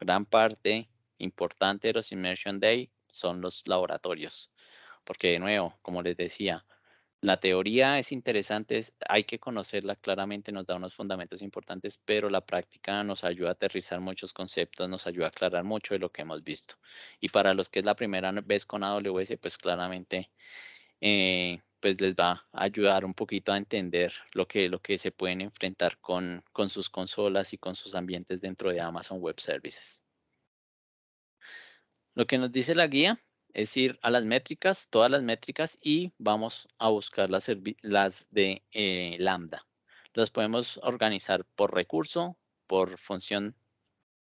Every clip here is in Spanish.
gran parte importante de los Immersion Day son los laboratorios, porque de nuevo, como les decía, la teoría es interesante, hay que conocerla claramente, nos da unos fundamentos importantes, pero la práctica nos ayuda a aterrizar muchos conceptos, nos ayuda a aclarar mucho de lo que hemos visto. Y para los que es la primera vez con AWS, pues claramente pues les va a ayudar un poquito a entender lo que se pueden enfrentar con sus consolas y con sus ambientes dentro de Amazon Web Services. Lo que nos dice la guía es ir a las métricas, todas las métricas, y vamos a buscar las de Lambda. Las podemos organizar por recurso, por función,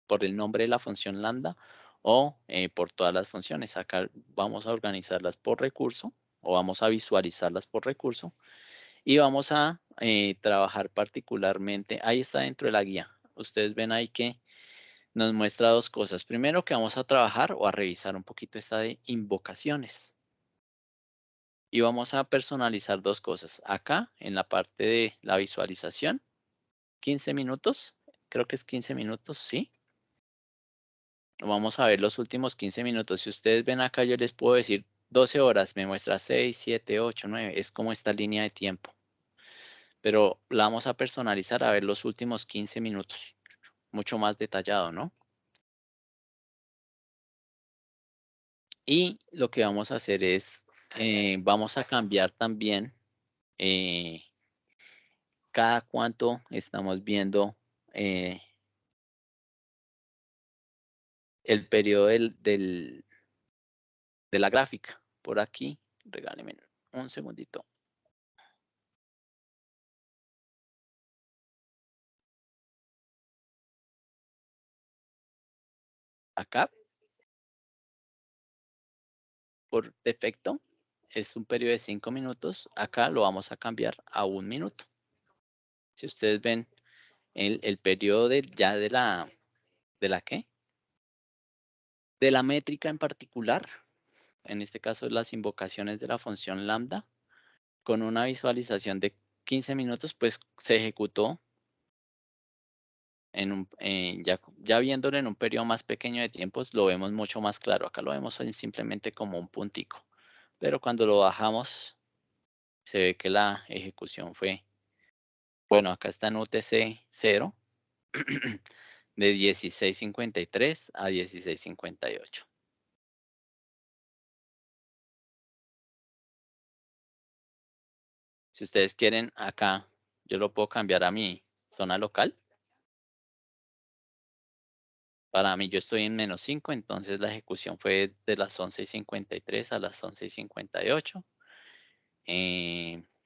por el nombre de la función Lambda o por todas las funciones. Acá vamos a organizarlas por recurso o vamos a visualizarlas por recurso y vamos a trabajar particularmente. Ahí está dentro de la guía. Ustedes ven ahí que nos muestra dos cosas. Primero, que vamos a trabajar o a revisar un poquito esta de invocaciones. Y vamos a personalizar dos cosas. Acá, en la parte de la visualización, 15 minutos. Creo que es 15 minutos, sí. Vamos a ver los últimos 15 minutos. Si ustedes ven acá, yo les puedo decir 12 horas. Me muestra 6, 7, 8, 9. Es como esta línea de tiempo. Pero la vamos a personalizar a ver los últimos 15 minutos. Mucho más detallado, ¿no? Y lo que vamos a hacer es, vamos a cambiar también eh, cada cuánto estamos viendo eh, el periodo de la gráfica. Por aquí, regáleme un segundito. Acá, por defecto, es un periodo de 5 minutos. Acá lo vamos a cambiar a 1 minuto. Si ustedes ven el periodo ya ¿de la qué? De la métrica en particular, en este caso las invocaciones de la función lambda, con una visualización de 15 minutos, pues se ejecutó ya viéndolo en un periodo más pequeño de tiempos, lo vemos mucho más claro. Acá lo vemos simplemente como un puntico, pero cuando lo bajamos, se ve que la ejecución fue, bueno, acá está en UTC 0, de 16:53 a 16:58. Si ustedes quieren, acá yo lo puedo cambiar a mi zona local. Para mí, yo estoy en -5, entonces la ejecución fue de las 11:53 a las 11:58.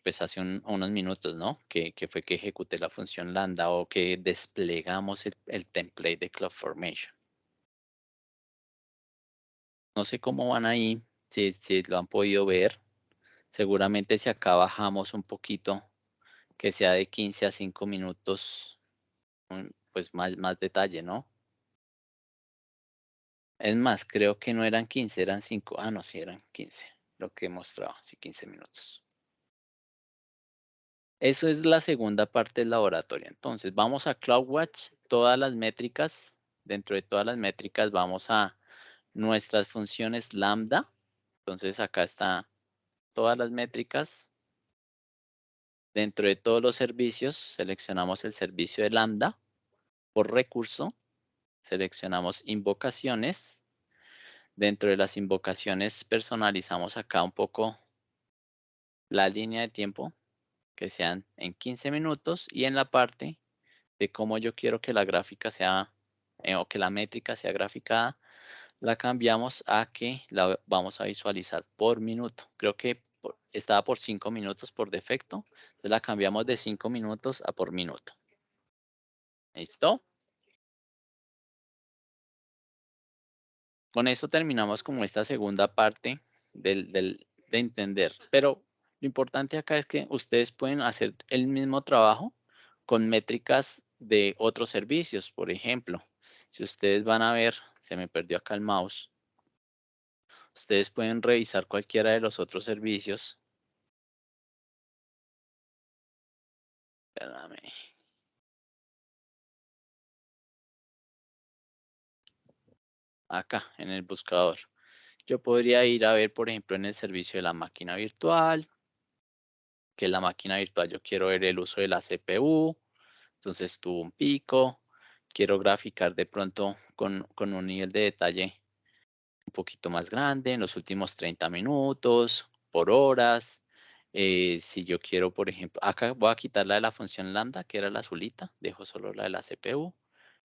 Pues hace unos minutos, ¿no? Que fue que ejecuté la función lambda o que desplegamos el template de CloudFormation. No sé cómo van ahí, si lo han podido ver. Seguramente si acá bajamos un poquito, que sea de 15 a 5 minutos, pues más detalle, ¿no? Es más, creo que no eran 15, eran 5. Ah, no, sí eran 15, lo que mostraba, sí, 15 minutos. Eso es la segunda parte del laboratorio. Entonces, vamos a CloudWatch, todas las métricas, dentro de todas las métricas vamos a nuestras funciones lambda. Entonces, acá está todas las métricas. Dentro de todos los servicios, seleccionamos el servicio de lambda. Por recurso, seleccionamos invocaciones. Dentro de las invocaciones, personalizamos acá un poco la línea de tiempo, que sean en 15 minutos, y en la parte de cómo yo quiero que la gráfica sea, o que la métrica sea graficada, la cambiamos a que la vamos a visualizar por minuto. Creo que estaba por 5 minutos por defecto, entonces la cambiamos de 5 minutos a por minuto. ¿Listo? Con eso terminamos como esta segunda parte de entender. Pero lo importante acá es que ustedes pueden hacer el mismo trabajo con métricas de otros servicios. Por ejemplo, si ustedes van a ver, se me perdió acá el mouse, ustedes pueden revisar cualquiera de los otros servicios. Espérame. acá en el buscador. Yo podría ir a ver, por ejemplo, en el servicio de la máquina virtual, que la máquina virtual yo quiero ver el uso de la CPU, entonces tuvo un pico, quiero graficar de pronto con un nivel de detalle un poquito más grande en los últimos 30 minutos, por horas. Si yo quiero, por ejemplo, acá voy a quitar la de la función lambda, que era la azulita, dejo solo la de la CPU.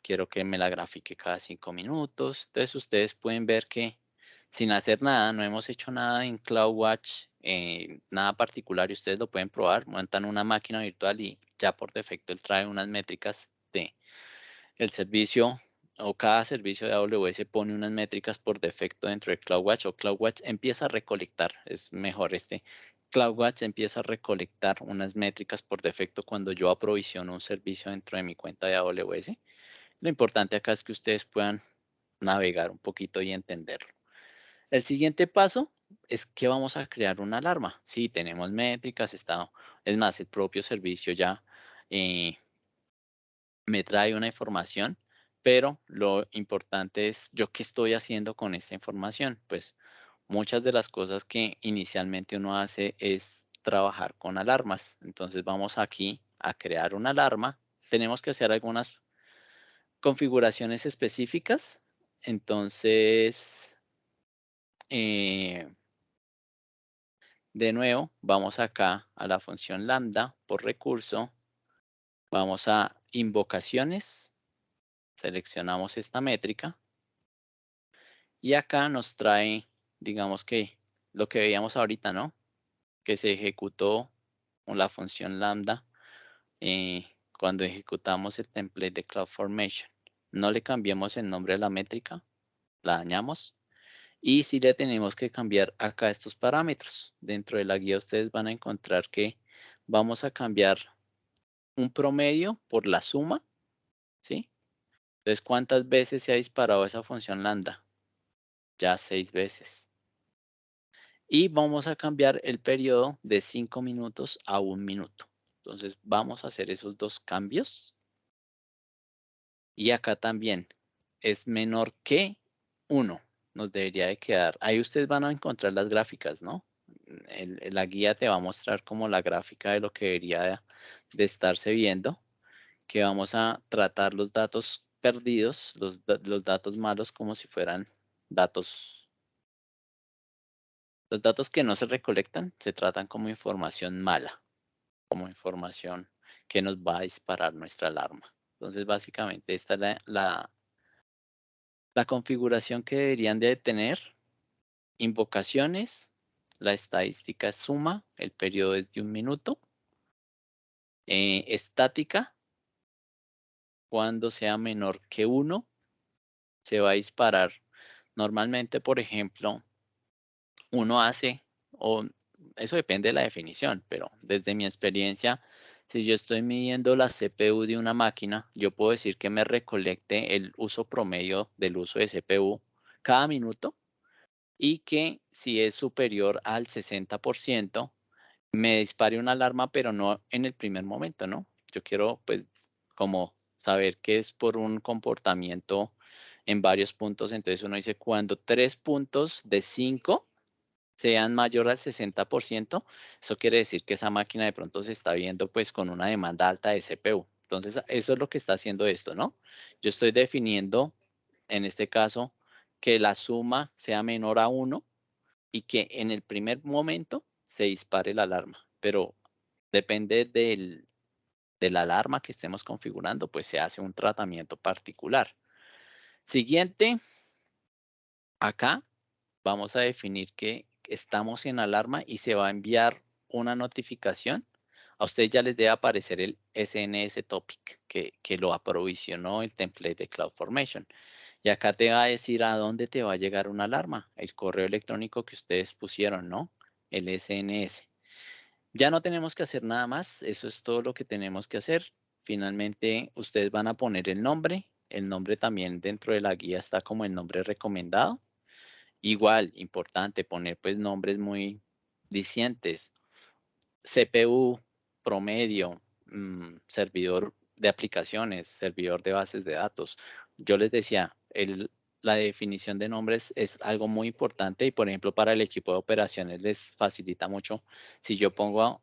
Quiero que me la grafique cada 5 minutos. Entonces ustedes pueden ver que sin hacer nada, no hemos hecho nada en CloudWatch, nada particular y ustedes lo pueden probar. Montan una máquina virtual y ya por defecto él trae unas métricas de el servicio o cada servicio de AWS pone unas métricas por defecto dentro de CloudWatch o CloudWatch empieza a recolectar, es mejor CloudWatch empieza a recolectar unas métricas por defecto cuando yo aprovisiono un servicio dentro de mi cuenta de AWS. Lo importante acá es que ustedes puedan navegar un poquito y entenderlo. El siguiente paso es que vamos a crear una alarma. Sí, tenemos métricas, es más, el propio servicio ya eh, me trae una información, pero lo importante es yo qué estoy haciendo con esta información. Pues muchas de las cosas que inicialmente uno hace es trabajar con alarmas. Entonces vamos aquí a crear una alarma. Tenemos que hacer algunas configuraciones específicas. Entonces, eh, de nuevo, vamos acá a la función lambda por recurso. Vamos a invocaciones. Seleccionamos esta métrica. Y acá nos trae, digamos que lo que veíamos ahorita, ¿no? Que se ejecutó con la función lambda cuando ejecutamos el template de CloudFormation. No le cambiamos el nombre a la métrica, la dañamos. Y sí le tenemos que cambiar acá estos parámetros. Dentro de la guía ustedes van a encontrar que vamos a cambiar un promedio por la suma, ¿sí? Entonces, ¿cuántas veces se ha disparado esa función lambda? Ya 6 veces. Y vamos a cambiar el periodo de 5 minutos a 1 minuto. Entonces vamos a hacer esos dos cambios. Y acá también es menor que 1. Nos debería de quedar. Ahí ustedes van a encontrar las gráficas, ¿no? La guía te va a mostrar como la gráfica de lo que debería de estarse viendo. Que vamos a tratar los datos perdidos, los datos malos como si fueran datos. Los datos que no se recolectan se tratan como información mala, como información que nos va a disparar nuestra alarma. Entonces, básicamente, esta es la configuración que deberían de tener. Invocaciones, la estadística es suma, el periodo es de 1 minuto. Estática, cuando sea menor que 1, se va a disparar. Normalmente, por ejemplo, uno hace, o eso depende de la definición, pero desde mi experiencia, si yo estoy midiendo la CPU de una máquina, yo puedo decir que me recolecte el uso promedio del uso de CPU cada minuto y que si es superior al 60%, me dispare una alarma, pero no en el primer momento, ¿no? Yo quiero, pues, como saber que es por un comportamiento en varios puntos. Entonces uno dice, cuando 3 puntos de 5 sean mayor al 60%, eso quiere decir que esa máquina de pronto se está viendo pues con una demanda alta de CPU. Entonces, eso es lo que está haciendo esto, ¿no? Yo estoy definiendo, en este caso, que la suma sea menor a 1 y que en el primer momento se dispare la alarma, pero depende de la alarma que estemos configurando, pues se hace un tratamiento particular. Siguiente, acá vamos a definir que estamos en alarma y se va a enviar una notificación. A ustedes ya les debe aparecer el SNS topic que lo aprovisionó el template de CloudFormation. Y acá te va a decir a dónde te va a llegar una alarma, el correo electrónico que ustedes pusieron, ¿no? El SNS. Ya no tenemos que hacer nada más, eso es todo lo que tenemos que hacer. Finalmente, ustedes van a poner el nombre también dentro de la guía está como el nombre recomendado. Igual, importante poner pues nombres muy dicientes. CPU, promedio, servidor de aplicaciones, servidor de bases de datos. Yo les decía, la definición de nombres es algo muy importante y, por ejemplo, para el equipo de operaciones les facilita mucho si yo pongo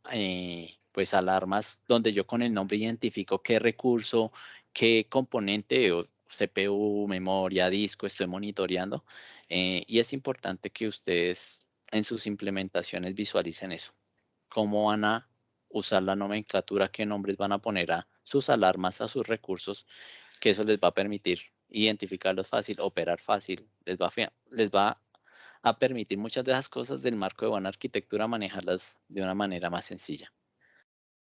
pues alarmas donde yo con el nombre identifico qué recurso, qué componente o CPU, memoria, disco estoy monitoreando. Y es importante que ustedes en sus implementaciones visualicen eso. Cómo van a usar la nomenclatura, qué nombres van a poner a sus alarmas, a sus recursos, que eso les va a permitir identificarlos fácil, operar fácil, les va a permitir muchas de esas cosas del marco de buena arquitectura, manejarlas de una manera más sencilla.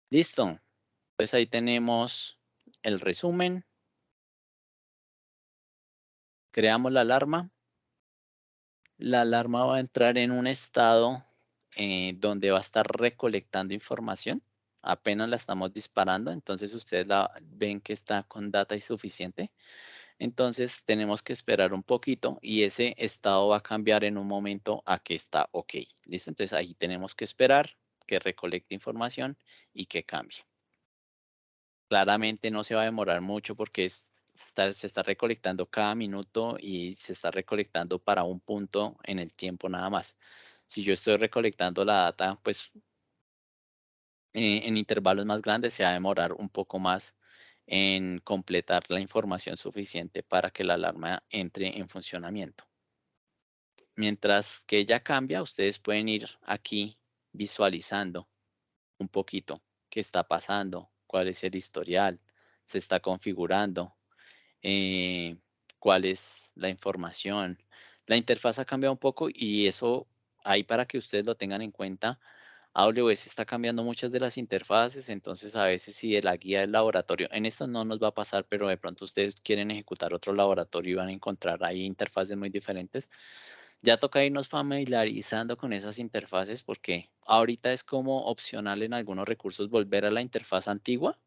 Listo. Pues ahí tenemos el resumen. Creamos la alarma. La alarma va a entrar en un estado donde va a estar recolectando información. Apenas la estamos disparando, entonces ustedes la ven que está con data insuficiente. Entonces tenemos que esperar un poquito y ese estado va a cambiar en un momento a que está OK. ¿Listo? Entonces ahí tenemos que esperar que recolecte información y que cambie. Claramente no se va a demorar mucho porque se está recolectando cada minuto y se está recolectando para un punto en el tiempo nada más. Si yo estoy recolectando la data, pues en intervalos más grandes se va a demorar un poco más en completar la información suficiente para que la alarma entre en funcionamiento. Mientras que ella cambia, ustedes pueden ir aquí visualizando un poquito qué está pasando, cuál es el historial, se está configurando, eh, cuál es la información. La interfaz ha cambiado un poco y eso ahí para que ustedes lo tengan en cuenta. AWS está cambiando muchas de las interfaces, entonces a veces si de la guía del laboratorio, en esto no nos va a pasar, pero de pronto ustedes quieren ejecutar otro laboratorio y van a encontrar ahí interfaces muy diferentes. Ya toca irnos familiarizando con esas interfaces porque ahorita es como opcional en algunos recursos volver a la interfaz antigua,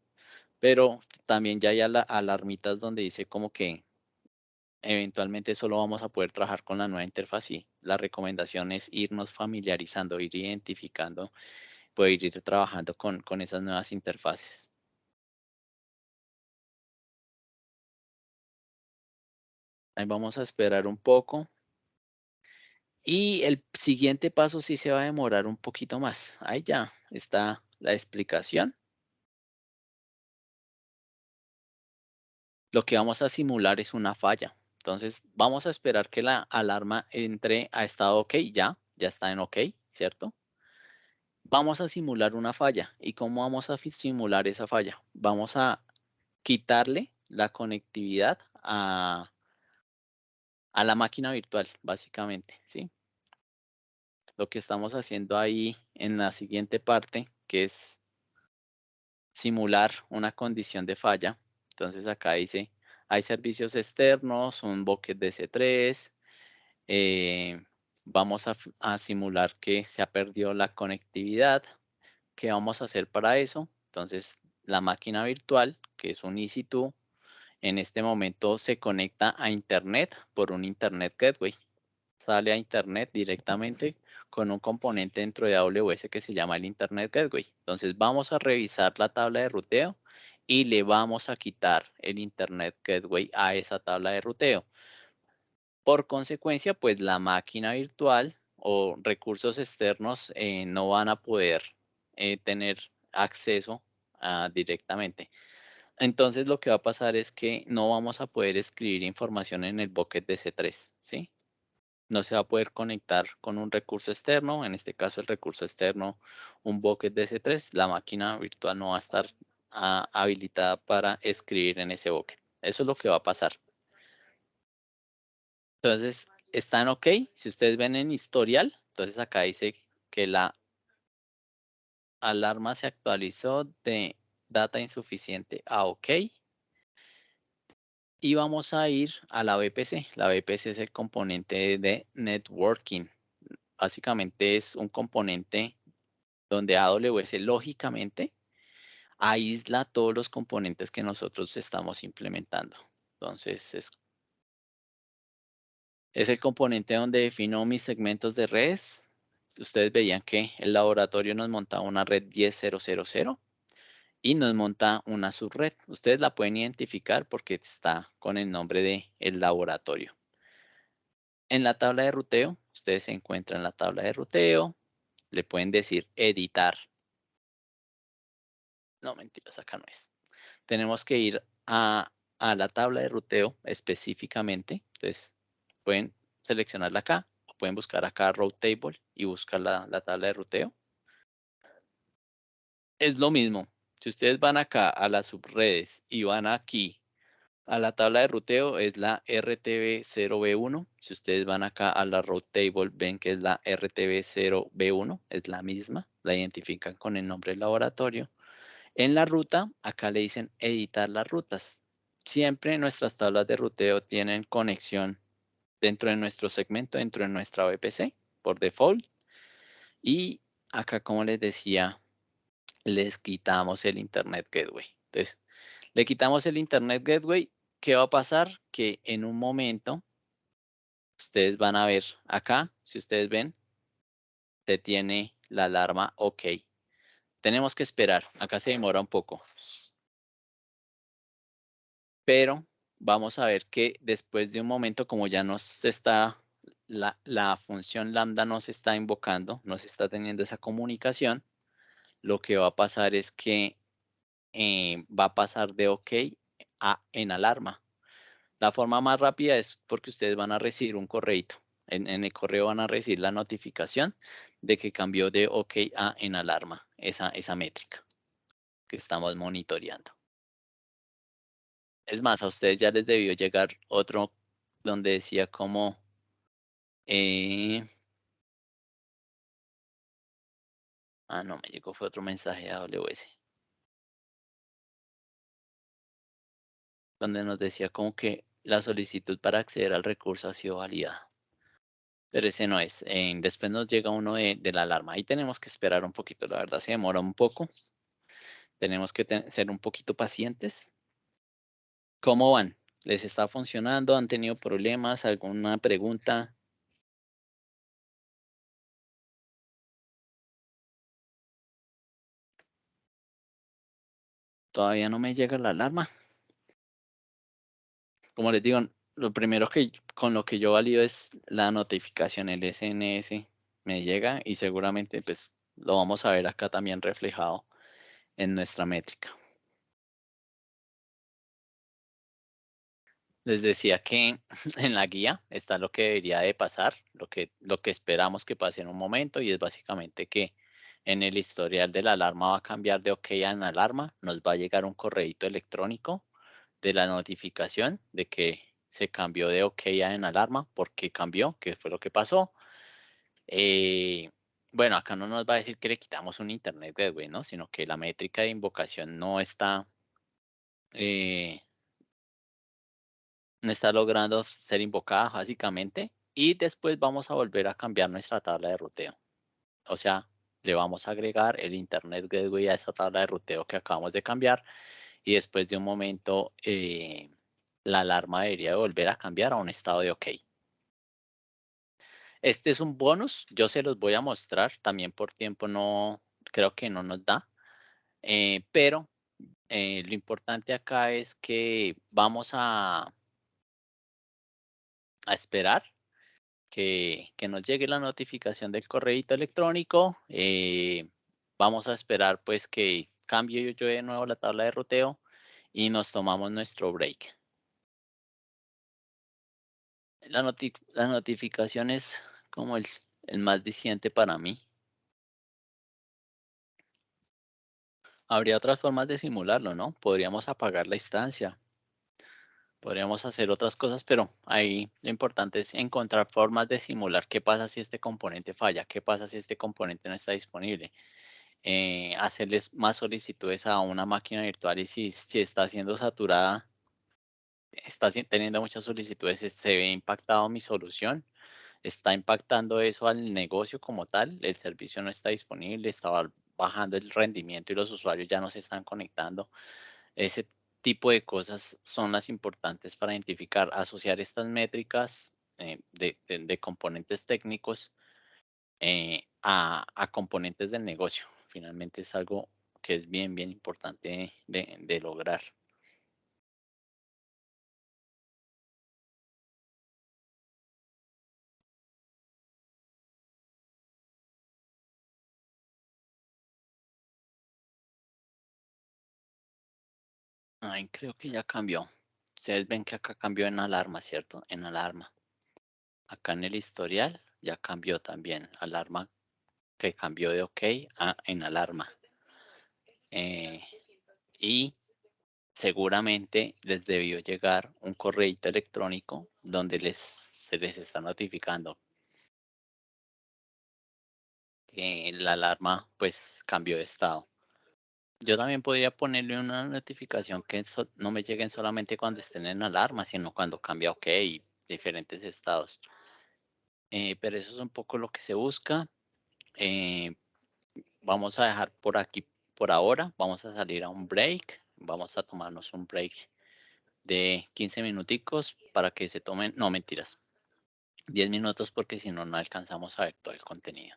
pero también ya hay alarmitas donde dice como que eventualmente solo vamos a poder trabajar con la nueva interfaz y la recomendación es irnos familiarizando, ir identificando, poder ir trabajando con esas nuevas interfaces. Ahí vamos a esperar un poco. Y el siguiente paso sí se va a demorar un poquito más. Ahí ya está la explicación. Lo que vamos a simular es una falla. Entonces, vamos a esperar que la alarma entre a estado OK, ya está en OK, ¿cierto? Vamos a simular una falla. ¿Y cómo vamos a simular esa falla? Vamos a quitarle la conectividad a la máquina virtual, básicamente, ¿sí? Lo que estamos haciendo ahí en la siguiente parte, que es simular una condición de falla. Entonces acá dice, hay servicios externos, un bucket de C3, vamos a simular que se ha perdido la conectividad. ¿Qué vamos a hacer para eso? Entonces, la máquina virtual, que es un EC2, en este momento se conecta a Internet por un Internet Gateway. Sale a Internet directamente con un componente dentro de AWS que se llama el Internet Gateway. Entonces, vamos a revisar la tabla de ruteo y le vamos a quitar el Internet Gateway a esa tabla de ruteo. Por consecuencia, pues la máquina virtual o recursos externos no van a poder tener acceso directamente. Entonces lo que va a pasar es que no vamos a poder escribir información en el bucket de C3, ¿sí? No se va a poder conectar con un recurso externo, en este caso el recurso externo, un bucket de C3, la máquina virtual no va a estar habilitada para escribir en ese bucket. Eso es lo que va a pasar. Entonces, están OK. Si ustedes ven en historial, entonces acá dice que la alarma se actualizó de data insuficiente a OK. Y vamos a ir a la VPC. La VPC es el componente de networking. Básicamente es un componente donde AWS lógicamente aísla todos los componentes que nosotros estamos implementando. Entonces, es el componente donde defino mis segmentos de redes. Ustedes veían que el laboratorio nos monta una red 10.0.0.0 y nos monta una subred. Ustedes la pueden identificar porque está con el nombre de el laboratorio. En la tabla de ruteo, ustedes se encuentran la tabla de ruteo, le pueden decir editar. No, mentiras, acá no es. Tenemos que ir a la tabla de ruteo específicamente. Entonces, pueden seleccionarla acá o pueden buscar acá Route Table y buscar la tabla de ruteo. Es lo mismo. Si ustedes van acá a las subredes y van aquí a la tabla de ruteo, es la RTB0B1. Si ustedes van acá a la Route Table, ven que es la RTB0B1, es la misma, la identifican con el nombre del laboratorio. En la ruta, acá le dicen editar las rutas. Siempre nuestras tablas de ruteo tienen conexión dentro de nuestro segmento, dentro de nuestra VPC, por default. Y acá, como les decía, les quitamos el Internet Gateway. Entonces, le quitamos el Internet Gateway. ¿Qué va a pasar? Que en un momento, ustedes van a ver acá, si ustedes ven, se tiene la alarma OK. Tenemos que esperar. Acá se demora un poco. Pero vamos a ver que después de un momento, como ya nos está, la función lambda nos está invocando, nos está teniendo esa comunicación, lo que va a pasar es que va a pasar de OK a en alarma. La forma más rápida es porque ustedes van a recibir un correíto. En el correo van a recibir la notificación de que cambió de OK a en alarma esa métrica que estamos monitoreando. Es más, a ustedes ya les debió llegar otro donde decía como, eh, no, me llegó fue otro mensaje de AWS, donde nos decía como que la solicitud para acceder al recurso ha sido validada. Pero ese no es. Después nos llega uno de la alarma. Ahí tenemos que esperar un poquito, la verdad se demora un poco. Tenemos que ser un poquito pacientes. ¿Cómo van? ¿Les está funcionando? ¿Han tenido problemas? ¿Alguna pregunta? Todavía no me llega la alarma. Como les digo, lo primero que con lo que yo valido es la notificación, el SNS me llega y seguramente pues lo vamos a ver acá también reflejado en nuestra métrica. Les decía que en la guía está lo que debería de pasar, lo que esperamos que pase en un momento y es básicamente que en el historial de la alarma va a cambiar de OK a en alarma, nos va a llegar un correíto electrónico de la notificación de que se cambió de OK a en alarma, por qué cambió, qué fue lo que pasó. Bueno, acá no nos va a decir que le quitamos un Internet Gateway, ¿no? Sino que la métrica de invocación eh, no está logrando ser invocada básicamente. Y después vamos a volver a cambiar nuestra tabla de ruteo. O sea, le vamos a agregar el Internet Gateway a esa tabla de ruteo que acabamos de cambiar. Y después de un momento, la alarma debería volver a cambiar a un estado de OK. Este es un bonus, yo se los voy a mostrar, también por tiempo no, creo que no nos da, pero lo importante acá es que vamos a esperar que nos llegue la notificación del correíto electrónico, vamos a esperar pues que cambie yo de nuevo la tabla de ruteo y nos tomamos nuestro break. La notificación es como el más diciente para mí. Habría otras formas de simularlo, ¿no? Podríamos apagar la instancia, podríamos hacer otras cosas, pero ahí lo importante es encontrar formas de simular qué pasa si este componente falla, qué pasa si este componente no está disponible. Hacerles más solicitudes a una máquina virtual y si está siendo saturada, está teniendo muchas solicitudes, se ve impactado mi solución, está impactando eso al negocio como tal, el servicio no está disponible, estaba bajando el rendimiento y los usuarios ya no se están conectando. Ese tipo de cosas son las importantes para identificar, asociar estas métricas de componentes técnicos a componentes del negocio. Finalmente es algo que es bien, bien importante de lograr. Ay, creo que ya cambió. Ustedes ven que acá cambió en alarma, ¿cierto? En alarma. Acá en el historial ya cambió también. Alarma que cambió de OK a en alarma. Eh, y seguramente les debió llegar un correo electrónico donde se les está notificando que la alarma pues cambió de estado. Yo también podría ponerle una notificación que no me lleguen solamente cuando estén en alarma, sino cuando cambia OK y diferentes estados. Pero eso es un poco lo que se busca. Eh, Vamos a dejar por aquí por ahora. Vamos a salir a un break. Vamos a tomarnos un break de 15 minuticos para que se tomen, no mentiras, 10 minutos porque si no, no alcanzamos a ver todo el contenido.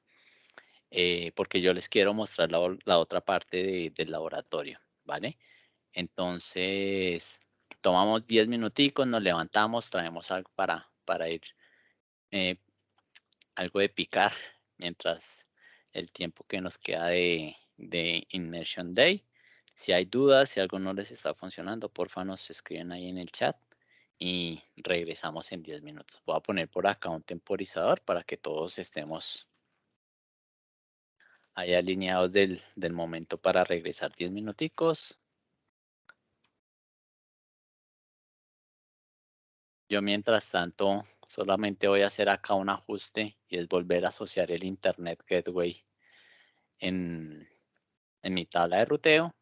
Porque yo les quiero mostrar la otra parte del laboratorio, ¿vale? Entonces, tomamos 10 minuticos, nos levantamos, traemos algo para ir, eh, algo de picar mientras el tiempo que nos queda de Immersion Day. Si hay dudas, si algo no les está funcionando, porfa nos escriben ahí en el chat y regresamos en 10 minutos. Voy a poner por acá un temporizador para que todos estemos ahí alineados del momento para regresar 10 minuticos. Yo mientras tanto solamente voy a hacer acá un ajuste y es volver a asociar el Internet Gateway en, en mi tabla de ruteo.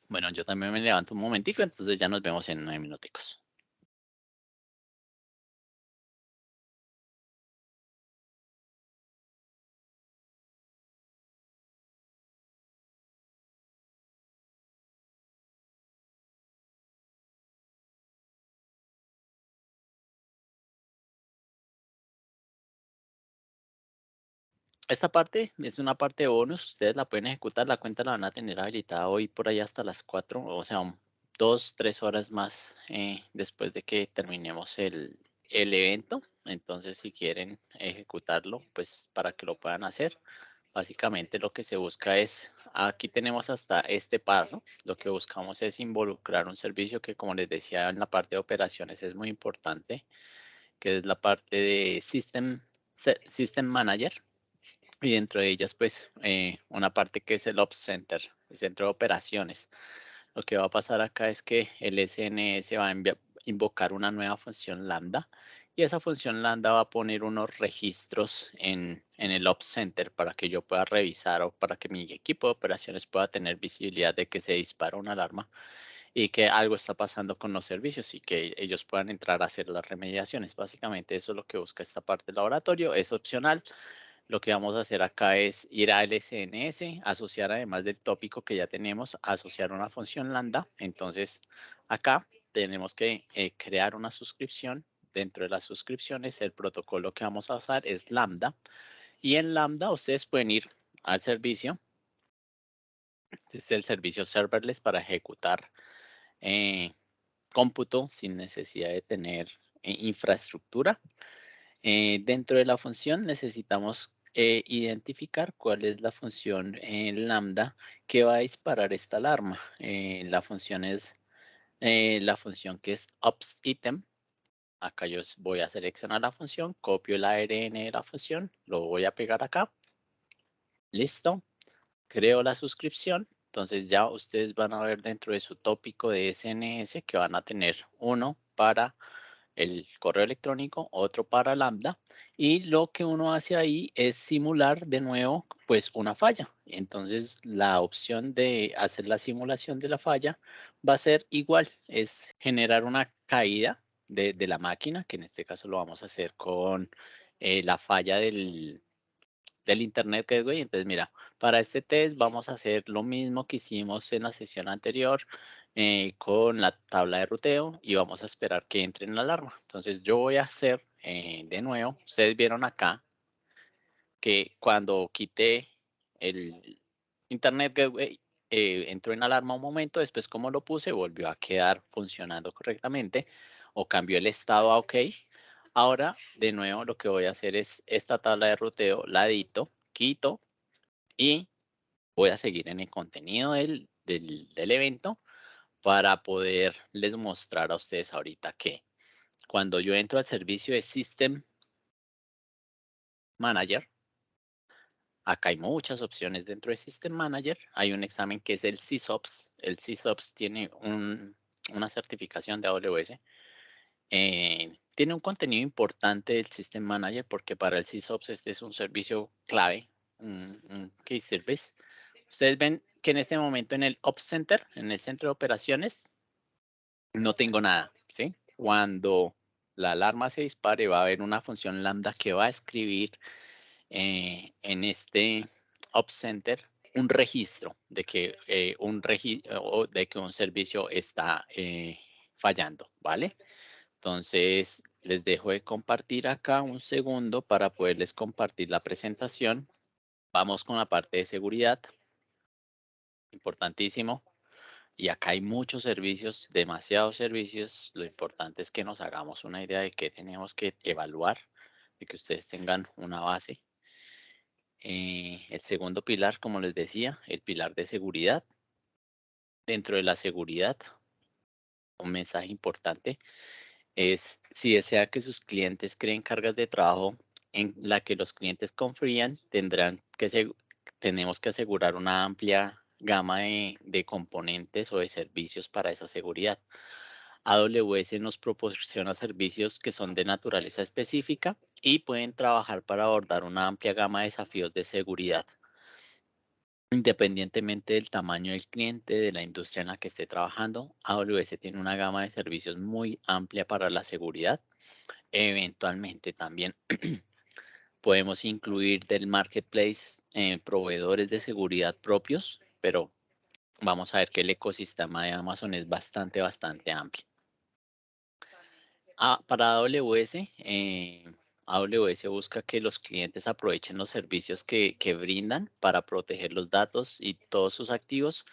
Bueno, yo también me levanto un momentico, entonces ya nos vemos en 9 minuticos. Esta parte es una parte de bonus, ustedes la pueden ejecutar, la cuenta la van a tener habilitada hoy por ahí hasta las 4, o sea, 2, 3 horas más después de que terminemos el evento. Entonces, si quieren ejecutarlo, pues para que lo puedan hacer. Básicamente lo que se busca es, aquí tenemos hasta este paso, lo que buscamos es involucrar un servicio que, como les decía, en la parte de operaciones es muy importante, que es la parte de System Manager, y dentro de ellas pues una parte que es el Ops Center, el centro de operaciones. Lo que va a pasar acá es que el SNS va a invocar una nueva función lambda y esa función lambda va a poner unos registros en el Ops Center para que yo pueda revisar o para que mi equipo de operaciones pueda tener visibilidad de que se dispara una alarma y que algo está pasando con los servicios y que ellos puedan entrar a hacer las remediaciones. Básicamente eso es lo que busca esta parte del laboratorio, es opcional. Lo que vamos a hacer acá es ir al SNS, asociar además del tópico que ya tenemos, asociar una función lambda. Entonces, acá tenemos que crear una suscripción. Dentro de las suscripciones, el protocolo que vamos a usar es lambda. Y en lambda ustedes pueden ir al servicio. Este es el servicio serverless para ejecutar eh, cómputo sin necesidad de tener infraestructura. Dentro de la función necesitamos identificar cuál es la función lambda que va a disparar esta alarma. La función es la función que es ops item. Acá yo voy a seleccionar la función, copio el ARN de la función, lo voy a pegar acá. Listo. Creo la suscripción. Entonces ya ustedes van a ver dentro de su tópico de SNS que van a tener uno para el correo electrónico, otro para Lambda, y lo que uno hace ahí es simular de nuevo pues una falla. Entonces la opción de hacer la simulación de la falla va a ser igual, es generar una caída de la máquina, que en este caso lo vamos a hacer con la falla del Internet Gateway. Entonces, mira, para este test vamos a hacer lo mismo que hicimos en la sesión anterior. con la tabla de ruteo y vamos a esperar que entre en la alarma. Entonces yo voy a hacer de nuevo, ustedes vieron acá que cuando quité el Internet Gateway, entró en alarma un momento, después como lo puse, volvió a quedar funcionando correctamente o cambió el estado a OK. Ahora, de nuevo, lo que voy a hacer es esta tabla de ruteo, la edito, quito y voy a seguir en el contenido del evento para poderles mostrar a ustedes ahorita que cuando yo entro al servicio de System Manager, acá hay muchas opciones dentro de System Manager. Hay un examen que es el SysOps. El SysOps tiene una certificación de AWS. Tiene un contenido importante del System Manager porque para el SysOps este es un servicio clave, un key service. Ustedes ven que en este momento en el Ops Center, en el centro de operaciones, no tengo nada, ¿sí? Cuando la alarma se dispare, va a haber una función lambda que va a escribir en este Ops Center un registro de que, de que un servicio está fallando, ¿vale? Entonces, les dejo de compartir acá un segundo para poderles compartir la presentación. Vamos con la parte de seguridad, importantísimo. Y acá hay muchos servicios, demasiados servicios. Lo importante es que nos hagamos una idea de qué tenemos que evaluar, de que ustedes tengan una base. El segundo pilar, como les decía, el pilar de seguridad. Dentro de la seguridad, un mensaje importante es si desea que sus clientes creen cargas de trabajo en la que los clientes confían, tenemos que asegurar una amplia gama de componentes o de servicios para esa seguridad. AWS nos proporciona servicios que son de naturaleza específica y pueden trabajar para abordar una amplia gama de desafíos de seguridad, independientemente del tamaño del cliente, de la industria en la que esté trabajando. AWS tiene una gama de servicios muy amplia para la seguridad. Eventualmente también podemos incluir del marketplace proveedores de seguridad propios, pero vamos a ver que el ecosistema de Amazon es bastante amplio. Para AWS, AWS busca que los clientes aprovechen los servicios que brindan para proteger los datos y todos sus activos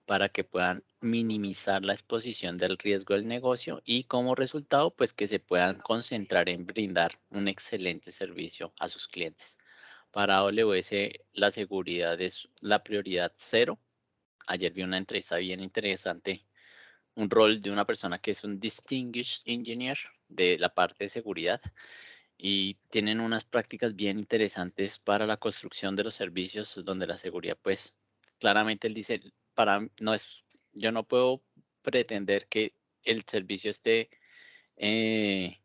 para que puedan minimizar la exposición del riesgo del negocio y como resultado, pues que se puedan concentrar en brindar un excelente servicio a sus clientes. Para AWS, la seguridad es la prioridad cero. Ayer vi una entrevista bien interesante, un rol de una persona que es un Distinguished Engineer de la parte de seguridad y tienen unas prácticas bien interesantes para la construcción de los servicios donde la seguridad, pues claramente él dice, no es, yo no puedo pretender que el servicio esté eh,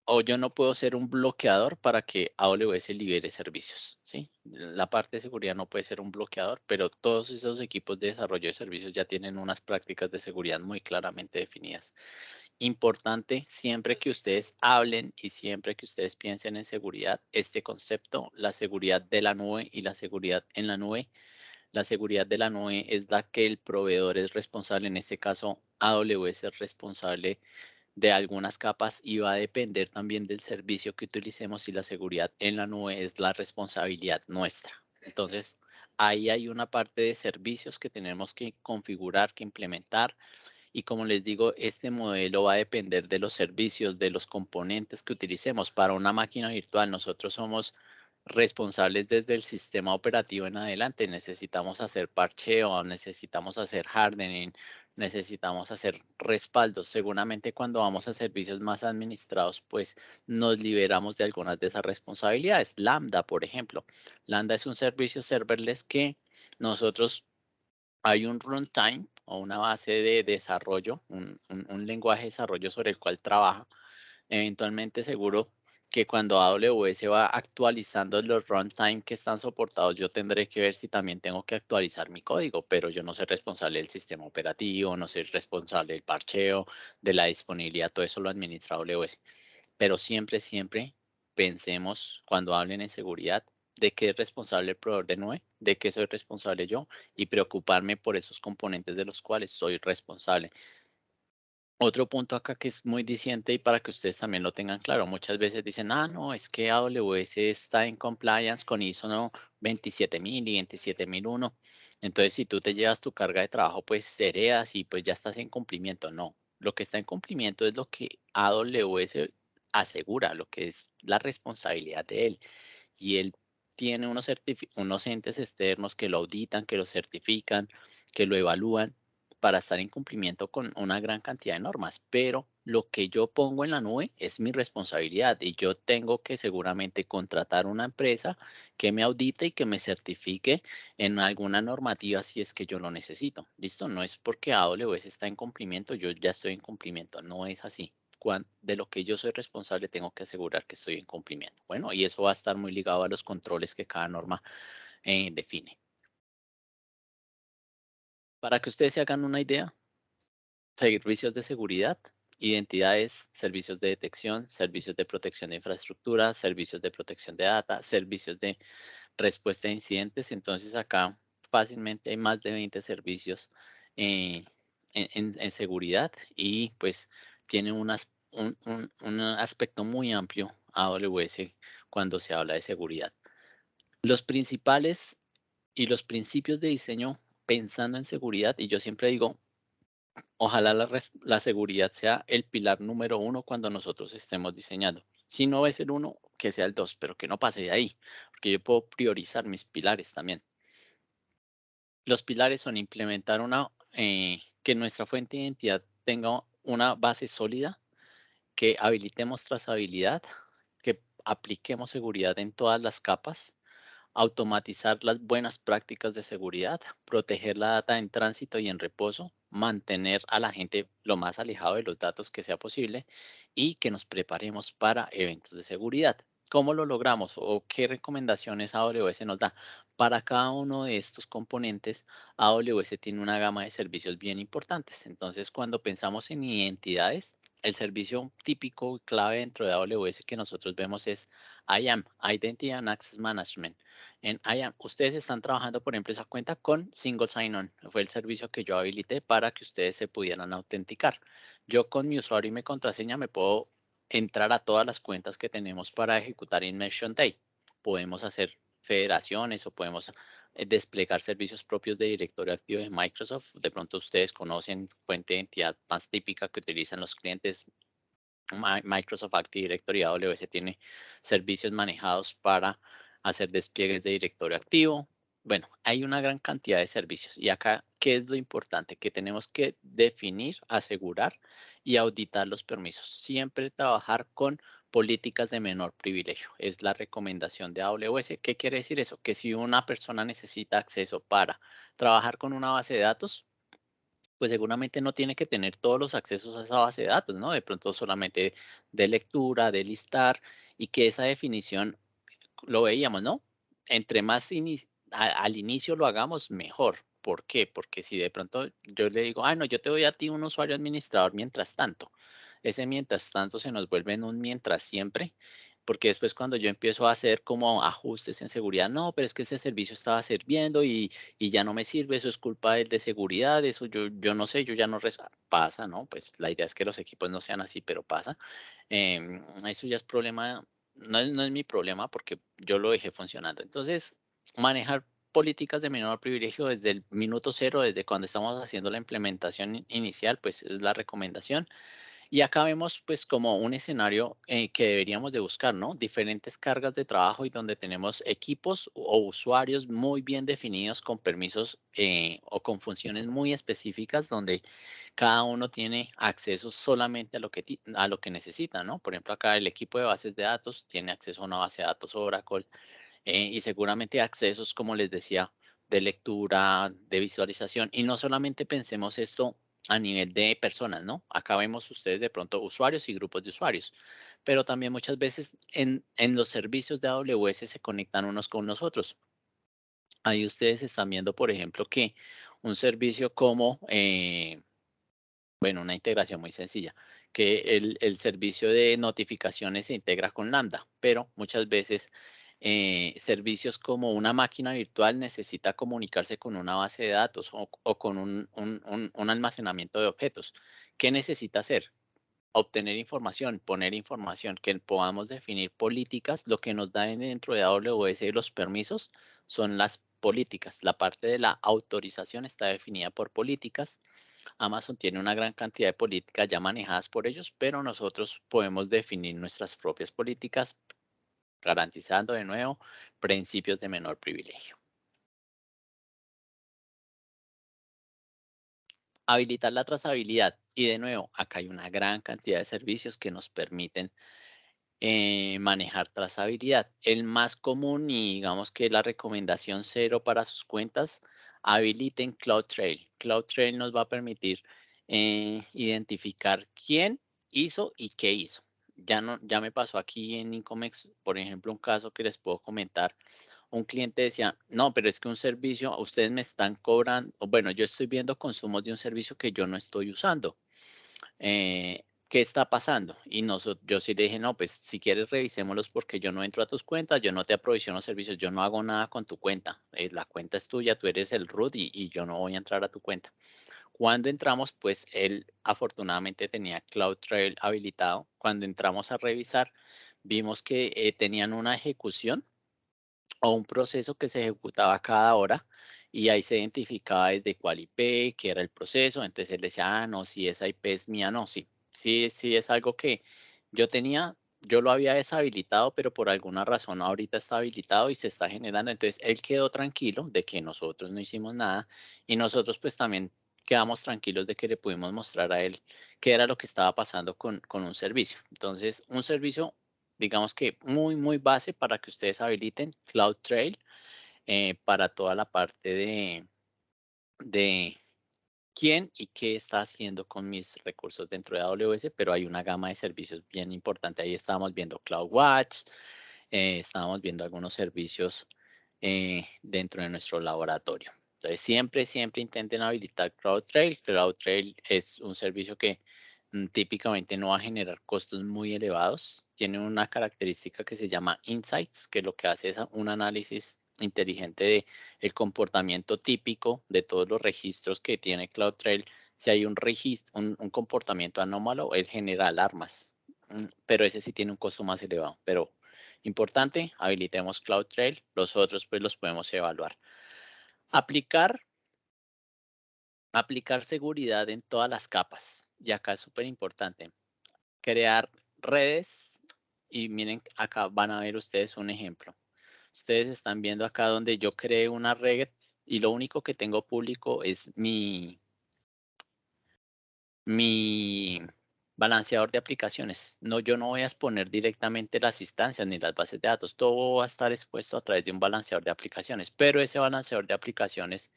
o yo no puedo ser un bloqueador para que AWS libere servicios, ¿sí? La parte de seguridad no puede ser un bloqueador, pero todos esos equipos de desarrollo de servicios ya tienen unas prácticas de seguridad muy claramente definidas. Importante, siempre que ustedes hablen y siempre que ustedes piensen en seguridad, este concepto, la seguridad de la nube y la seguridad en la nube. La seguridad de la nube es la que el proveedor es responsable, en este caso AWS es responsable de algunas capas y va a depender también del servicio que utilicemos y la seguridad en la nube es la responsabilidad nuestra. Entonces, ahí hay una parte de servicios que tenemos que configurar, que implementar y como les digo, este modelo va a depender de los servicios, de los componentes que utilicemos. Para una máquina virtual, nosotros somos responsables desde el sistema operativo en adelante. Necesitamos hacer parcheo, necesitamos hacer hardening, necesitamos hacer respaldos. Seguramente cuando vamos a servicios más administrados, pues nos liberamos de algunas de esas responsabilidades. Lambda, por ejemplo. Lambda es un servicio serverless que nosotros hay un runtime o una base de desarrollo, un lenguaje de desarrollo sobre el cual trabaja. Eventualmente seguro que cuando AWS va actualizando los runtime que están soportados, yo tendré que ver si también tengo que actualizar mi código, pero yo no soy responsable del sistema operativo, no soy responsable del parcheo, de la disponibilidad, todo eso lo administra AWS. Pero siempre pensemos cuando hablen en seguridad de qué es responsable el proveedor de nube de qué soy responsable yo y preocuparme por esos componentes de los cuales soy responsable. Otro punto acá que es muy diciente y para que ustedes también lo tengan claro, muchas veces dicen, ah, no, es que AWS está en compliance con ISO no 27000 y 27001. Entonces, si tú te llevas tu carga de trabajo, pues heredas y pues ya estás en cumplimiento. No, lo que está en cumplimiento es lo que AWS asegura, lo que es la responsabilidad de él. Y él tiene unos entes externos que lo auditan, que lo certifican, que lo evalúan para estar en cumplimiento con una gran cantidad de normas, pero lo que yo pongo en la nube es mi responsabilidad y yo tengo que seguramente contratar una empresa que me audite y que me certifique en alguna normativa si es que yo lo necesito. ¿Listo? No es porque AWS está en cumplimiento, yo ya estoy en cumplimiento, no es así. De lo que yo soy responsable tengo que asegurar que estoy en cumplimiento. Bueno, y eso va a estar muy ligado a los controles que cada norma define. Para que ustedes se hagan una idea, servicios de seguridad, identidades, servicios de detección, servicios de protección de infraestructura, servicios de protección de data, servicios de respuesta a incidentes. Entonces acá fácilmente hay más de 20 servicios eh, en seguridad y pues tiene un aspecto muy amplio AWS cuando se habla de seguridad. Los principales y los principios de diseño pensando en seguridad, y yo siempre digo, ojalá la seguridad sea el pilar número uno cuando nosotros estemos diseñando. Si no es el uno, que sea el dos, pero que no pase de ahí, porque yo puedo priorizar mis pilares también. Los pilares son implementar que nuestra fuente de identidad tenga una base sólida, que habilitemos trazabilidad, que apliquemos seguridad en todas las capas, automatizar las buenas prácticas de seguridad, proteger la data en tránsito y en reposo, mantener a la gente lo más alejado de los datos que sea posible y que nos preparemos para eventos de seguridad. ¿Cómo lo logramos o qué recomendaciones AWS nos da? Para cada uno de estos componentes, AWS tiene una gama de servicios bien importantes. Entonces, cuando pensamos en identidades, el servicio típico y clave dentro de AWS que nosotros vemos es IAM, Identity and Access Management. En IAM, ustedes están trabajando, por ejemplo, esa cuenta con Single Sign-On. Fue el servicio que yo habilité para que ustedes se pudieran autenticar. Yo con mi usuario y mi contraseña me puedo entrar a todas las cuentas que tenemos para ejecutar Immersion Day. Podemos hacer federaciones o podemos desplegar servicios propios de directorio activo de Microsoft. De pronto ustedes conocen fuente de identidad más típica que utilizan los clientes. Microsoft Active Directory AWS tiene servicios manejados para hacer despliegues de directorio activo. Bueno, hay una gran cantidad de servicios y acá, ¿qué es lo importante? Que tenemos que definir, asegurar y auditar los permisos. Siempre trabajar con políticas de menor privilegio. Es la recomendación de AWS. ¿Qué quiere decir eso? Que si una persona necesita acceso para trabajar con una base de datos, pues seguramente no tiene que tener todos los accesos a esa base de datos, ¿no? De pronto solamente de lectura, de listar, y que esa definición lo veíamos, ¿no? Entre más al inicio lo hagamos, mejor. ¿Por qué? Porque si de pronto yo le digo, ah, no, yo te doy a ti un usuario administrador mientras tanto, ese mientras tanto se nos vuelve en un mientras siempre, porque después cuando yo empiezo a hacer como ajustes en seguridad, no, pero es que ese servicio estaba sirviendo y ya no me sirve, eso es culpa del de seguridad, eso yo no sé, yo ya no pasa, ¿no? Pues la idea es que los equipos no sean así, pero pasa. Eso ya es problema, no es mi problema porque yo lo dejé funcionando. Entonces, manejar políticas de menor privilegio desde el minuto cero, desde cuando estamos haciendo la implementación inicial, pues es la recomendación. Y acá vemos pues como un escenario que deberíamos de buscar, ¿no? Diferentes cargas de trabajo y donde tenemos equipos o usuarios muy bien definidos con permisos o con funciones muy específicas donde cada uno tiene acceso solamente a lo que necesita, ¿no? Por ejemplo, acá el equipo de bases de datos tiene acceso a una base de datos Oracle y seguramente accesos, como les decía, de lectura, de visualización. Y no solamente pensemos esto a nivel de personas, ¿no? Acá vemos ustedes de pronto usuarios y grupos de usuarios, pero también muchas veces en los servicios de AWS se conectan unos con los otros. Ahí ustedes están viendo, por ejemplo, que un servicio como, bueno, una integración muy sencilla, que el servicio de notificaciones se integra con Lambda, pero muchas veces servicios como una máquina virtual necesita comunicarse con una base de datos o con un almacenamiento de objetos. ¿Qué necesita hacer? Obtener información, poner información, que podamos definir políticas. Lo que nos da dentro de AWS los permisos son las políticas. La parte de la autorización está definida por políticas. Amazon tiene una gran cantidad de políticas ya manejadas por ellos, pero nosotros podemos definir nuestras propias políticas, garantizando de nuevo principios de menor privilegio. Habilitar la trazabilidad. Y de nuevo, acá hay una gran cantidad de servicios que nos permiten manejar trazabilidad. El más común y digamos que la recomendación cero para sus cuentas, habiliten CloudTrail. CloudTrail nos va a permitir identificar quién hizo y qué hizo. Ya me pasó aquí en Incomex, por ejemplo, un caso que les puedo comentar. Un cliente decía, no, pero es que un servicio, ustedes me están cobrando, o bueno, yo estoy viendo consumos de un servicio que yo no estoy usando. ¿Qué está pasando? Y yo sí le dije, no, pues si quieres revisémoslos porque yo no entro a tus cuentas, yo no te aprovisiono servicios, yo no hago nada con tu cuenta. La cuenta es tuya, tú eres el root y yo no voy a entrar a tu cuenta. Cuando entramos, pues él afortunadamente tenía CloudTrail habilitado. Cuando entramos a revisar, vimos que tenían una ejecución o un proceso que se ejecutaba cada hora y ahí se identificaba desde cuál IP, qué era el proceso. Entonces él decía, ah, no, si esa IP es mía, no, sí, sí es algo que yo tenía, yo lo había deshabilitado, pero por alguna razón ahorita está habilitado y se está generando. Entonces él quedó tranquilo de que nosotros no hicimos nada y nosotros pues también quedamos tranquilos de que le pudimos mostrar a él qué era lo que estaba pasando con un servicio. Entonces, un servicio digamos que muy base para que ustedes habiliten CloudTrail para toda la parte de quién y qué está haciendo con mis recursos dentro de AWS, pero hay una gama de servicios bien importante. Ahí estábamos viendo CloudWatch, estábamos viendo algunos servicios dentro de nuestro laboratorio. Entonces, siempre intenten habilitar CloudTrail. CloudTrail es un servicio que típicamente no va a generar costos muy elevados. Tiene una característica que se llama Insights, que lo que hace es un análisis inteligente de el comportamiento típico de todos los registros que tiene CloudTrail. Si hay un registro, un comportamiento anómalo, él genera alarmas, pero ese sí tiene un costo más elevado. Pero importante, habilitemos CloudTrail, los otros pues los podemos evaluar. Aplicar, aplicar seguridad en todas las capas. Y acá es súper importante. Crear redes. Y miren, acá van a ver ustedes un ejemplo. Ustedes están viendo acá donde yo creé una red y lo único que tengo público es mi balanceador de aplicaciones. No, yo no voy a exponer directamente las instancias ni las bases de datos. Todo va a estar expuesto a través de un balanceador de aplicaciones, pero ese balanceador de aplicaciones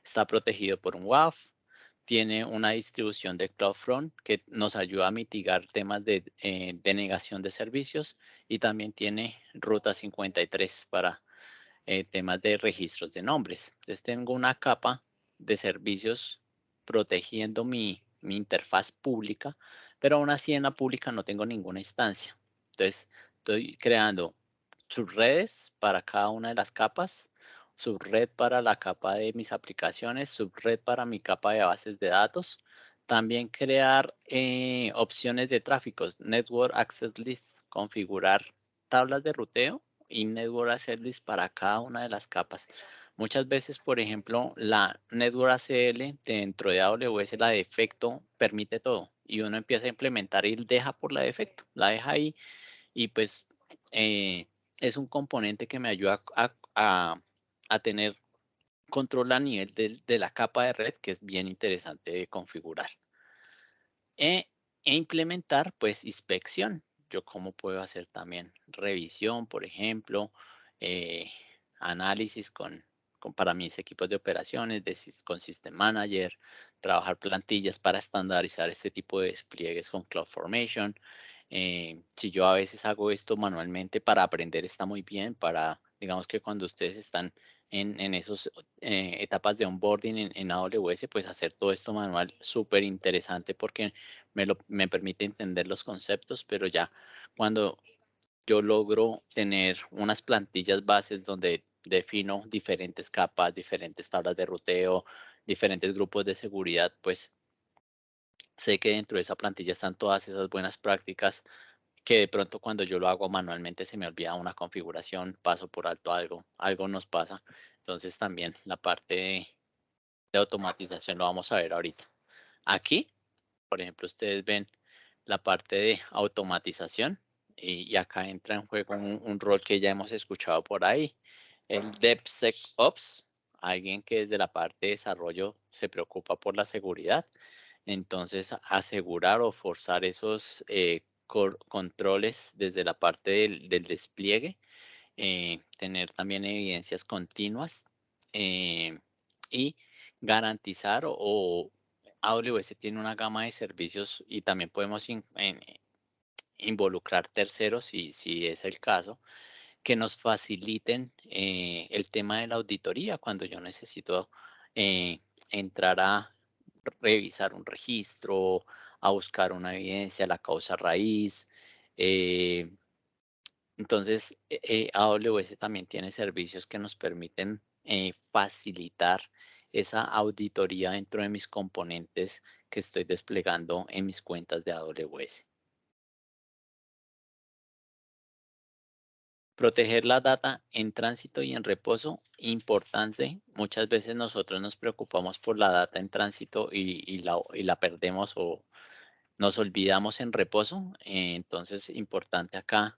está protegido por un WAF, tiene una distribución de CloudFront que nos ayuda a mitigar temas de denegación de servicios y también tiene Ruta 53 para temas de registros de nombres. Entonces tengo una capa de servicios protegiendo mi interfaz pública, pero aún así en la pública no tengo ninguna instancia. Entonces estoy creando subredes para cada una de las capas, subred para la capa de mis aplicaciones, subred para mi capa de bases de datos. También crear opciones de tráficos, Network Access List, configurar tablas de ruteo y Network Access List para cada una de las capas. Muchas veces, por ejemplo, la Network ACL dentro de AWS, la de defecto, permite todo y uno empieza a implementar y deja por la defecto, la deja ahí y pues eh, es un componente que me ayuda a tener control a nivel de la capa de red, que es bien interesante de configurar. E, implementar, pues, inspección. Yo cómo puedo hacer también revisión, por ejemplo, eh, análisis para mis equipos de operaciones, con System Manager, trabajar plantillas para estandarizar este tipo de despliegues con CloudFormation. Si yo a veces hago esto manualmente para aprender está muy bien, para, digamos que cuando ustedes están en esos etapas de onboarding en AWS, pues hacer todo esto manual súper interesante porque me permite entender los conceptos, pero ya cuando yo logro tener unas plantillas bases donde defino diferentes capas, diferentes tablas de ruteo, diferentes grupos de seguridad, pues sé que dentro de esa plantilla están todas esas buenas prácticas que de pronto cuando yo lo hago manualmente se me olvida una configuración, paso por alto algo, algo nos pasa. Entonces también la parte de automatización lo vamos a ver ahorita. Aquí, por ejemplo, ustedes ven la parte de automatización y acá entra en juego un rol que ya hemos escuchado por ahí, el DevSecOps, alguien que desde la parte de desarrollo se preocupa por la seguridad. Entonces, asegurar o forzar esos controles desde la parte del despliegue, tener también evidencias continuas y garantizar o AWS tiene una gama de servicios y también podemos involucrar terceros si es el caso, que nos faciliten el tema de la auditoría cuando yo necesito eh, entrar a revisar un registro, a buscar una evidencia, la causa raíz. eh, entonces, AWS también tiene servicios que nos permiten facilitar esa auditoría dentro de mis componentes que estoy desplegando en mis cuentas de AWS. Proteger la data en tránsito y en reposo, importante. Muchas veces nosotros nos preocupamos por la data en tránsito y la perdemos o nos olvidamos en reposo. Entonces, importante acá.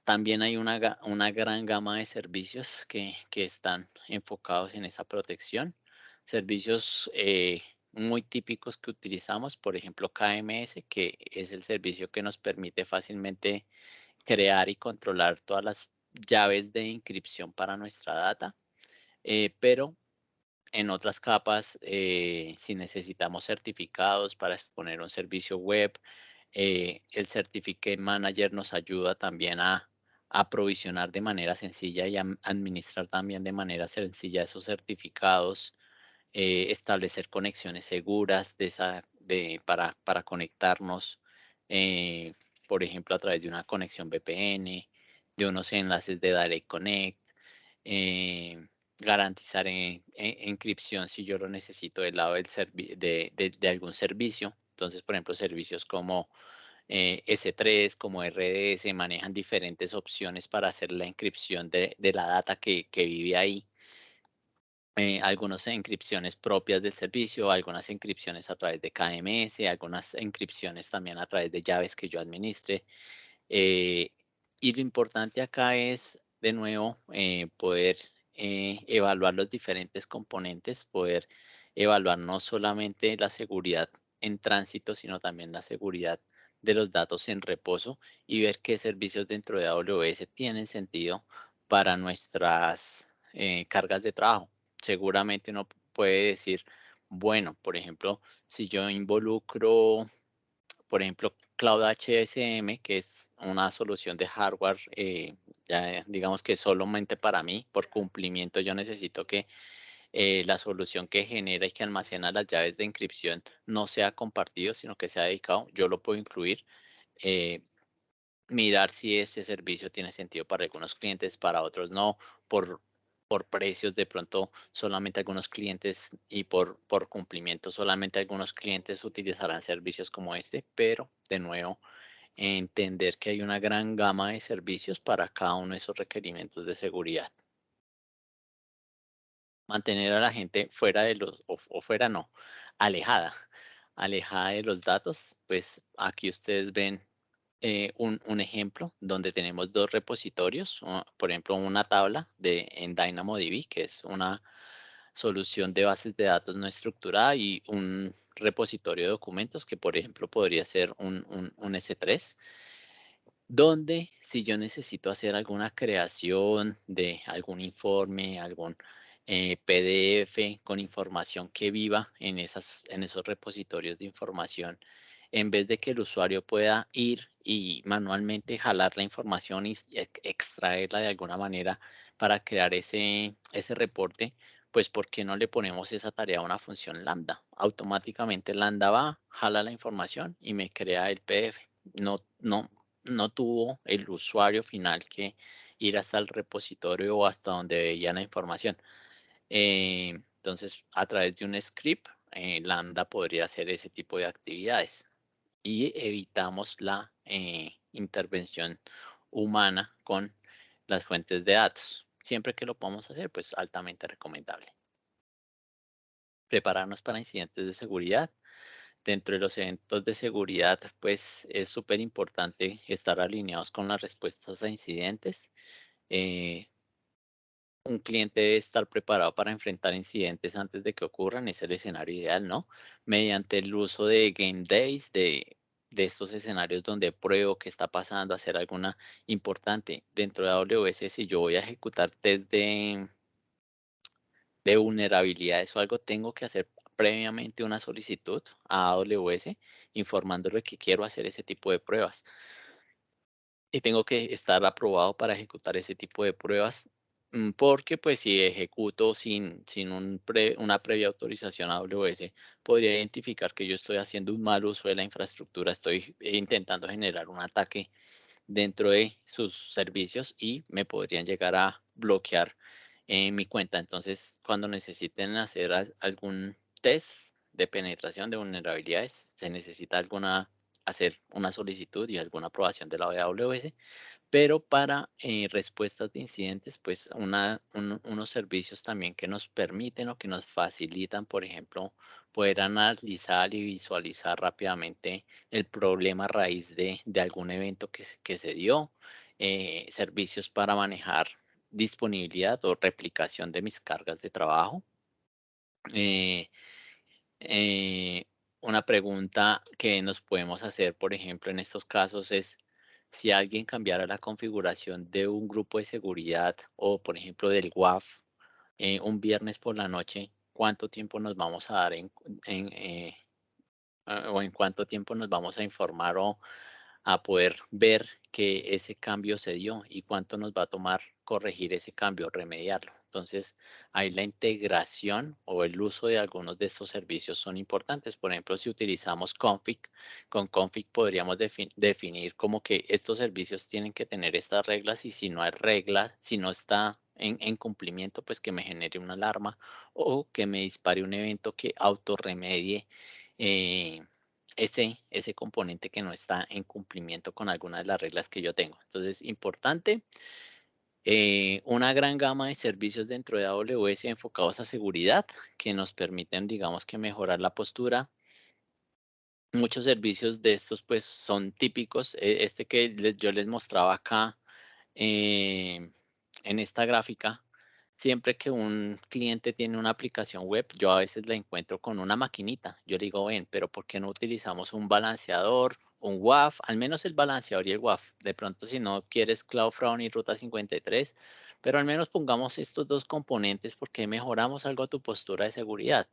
También hay una gran gama de servicios que están enfocados en esa protección. Servicios muy típicos que utilizamos, por ejemplo, KMS, que es el servicio que nos permite fácilmente crear y controlar todas las llaves de inscripción para nuestra data, pero en otras capas, si necesitamos certificados para exponer un servicio web, el Certificate Manager nos ayuda también a aprovisionar de manera sencilla y a administrar también de manera sencilla esos certificados, establecer conexiones seguras para conectarnos, eh, por ejemplo, a través de una conexión VPN, de unos enlaces de Direct Connect, eh, garantizar encripción si yo lo necesito del lado de algún servicio. Entonces, por ejemplo, servicios como S3, como RDS, manejan diferentes opciones para hacer la encripción de la data que vive ahí. Algunas encripciones propias del servicio, algunas encripciones a través de KMS, algunas encripciones también a través de llaves que yo administre. eh, y lo importante acá es, de nuevo, poder evaluar los diferentes componentes, poder evaluar no solamente la seguridad en tránsito, sino también la seguridad de los datos en reposo y ver qué servicios dentro de AWS tienen sentido para nuestras cargas de trabajo. Seguramente uno puede decir, bueno, por ejemplo, si yo involucro, por ejemplo, Cloud HSM, que es una solución de hardware, ya digamos que solamente para mí, por cumplimiento, yo necesito que la solución que genera y que almacena las llaves de inscripción no sea compartido, sino que sea dedicado. Yo lo puedo incluir. eh, Mirar si ese servicio tiene sentido para algunos clientes, para otros no, por, por precios de pronto solamente algunos clientes y por cumplimiento solamente algunos clientes utilizarán servicios como este, pero de nuevo entender que hay una gran gama de servicios para cada uno de esos requerimientos de seguridad. Mantener a la gente fuera de o fuera no, alejada, alejada de los datos, pues aquí ustedes ven un ejemplo donde tenemos dos repositorios, por ejemplo, una tabla en DynamoDB, que es una solución de bases de datos no estructurada, y un repositorio de documentos que, por ejemplo, podría ser un S3, donde si yo necesito hacer alguna creación de algún informe, algún PDF con información que viva en esos repositorios de información, en vez de que el usuario pueda ir y manualmente jalar la información y extraerla de alguna manera para crear ese reporte, pues ¿por qué no le ponemos esa tarea a una función Lambda? Automáticamente Lambda va, jala la información y me crea el PDF. No, no, no tuvo el usuario final que ir hasta el repositorio o hasta donde veía la información. Entonces, a través de un script, Lambda podría hacer ese tipo de actividades y evitamos la intervención humana con las fuentes de datos. Siempre que lo podamos hacer, pues altamente recomendable. Prepararnos para incidentes de seguridad. Dentro de los eventos de seguridad, pues es súper importante estar alineados con las respuestas a incidentes. Eh, un cliente debe estar preparado para enfrentar incidentes antes de que ocurran, es el escenario ideal, ¿no? Mediante el uso de game days, de estos escenarios donde pruebo qué está pasando, hacer alguna importante. Dentro de AWS, si yo voy a ejecutar test de vulnerabilidades o algo, tengo que hacer previamente una solicitud a AWS informándole que quiero hacer ese tipo de pruebas. Y tengo que estar aprobado para ejecutar ese tipo de pruebas, porque pues si ejecuto sin una previa autorización a AWS, podría identificar que yo estoy haciendo un mal uso de la infraestructura, estoy intentando generar un ataque dentro de sus servicios y me podrían llegar a bloquear mi cuenta. Entonces, cuando necesiten hacer algún test de penetración de vulnerabilidades, se necesita hacer una solicitud y alguna aprobación de la AWS, pero para respuestas de incidentes, pues unos servicios también que nos permiten o que nos facilitan, por ejemplo, poder analizar y visualizar rápidamente el problema a raíz de algún evento que se dio, servicios para manejar disponibilidad o replicación de mis cargas de trabajo. eh, eh, una pregunta que nos podemos hacer, por ejemplo, en estos casos es si alguien cambiara la configuración de un grupo de seguridad o, por ejemplo, del WAF un viernes por la noche, ¿cuánto tiempo nos vamos a dar en, eh, o en cuánto tiempo nos vamos a informar o a poder ver que ese cambio se dio y cuánto nos va a tomar corregir ese cambio, remediarlo? Entonces, ahí la integración o el uso de algunos de estos servicios son importantes. Por ejemplo, si utilizamos config, con config podríamos definir como que estos servicios tienen que tener estas reglas y si no hay regla, si no está en cumplimiento, pues que me genere una alarma o que me dispare un evento que autorremedie eh, ese componente que no está en cumplimiento con alguna de las reglas que yo tengo. Entonces, importante, una gran gama de servicios dentro de AWS enfocados a seguridad que nos permiten, digamos que mejorar la postura. Muchos servicios de estos pues son típicos. Este que yo les mostraba acá eh, en esta gráfica, siempre que un cliente tiene una aplicación web, yo a veces la encuentro con una maquinita. Yo le digo, ven, pero ¿por qué no utilizamos un balanceador, un WAF? Al menos el balanceador y el WAF. De pronto, si no quieres CloudFront y Ruta 53, pero al menos pongamos estos dos componentes porque mejoramos algo a tu postura de seguridad.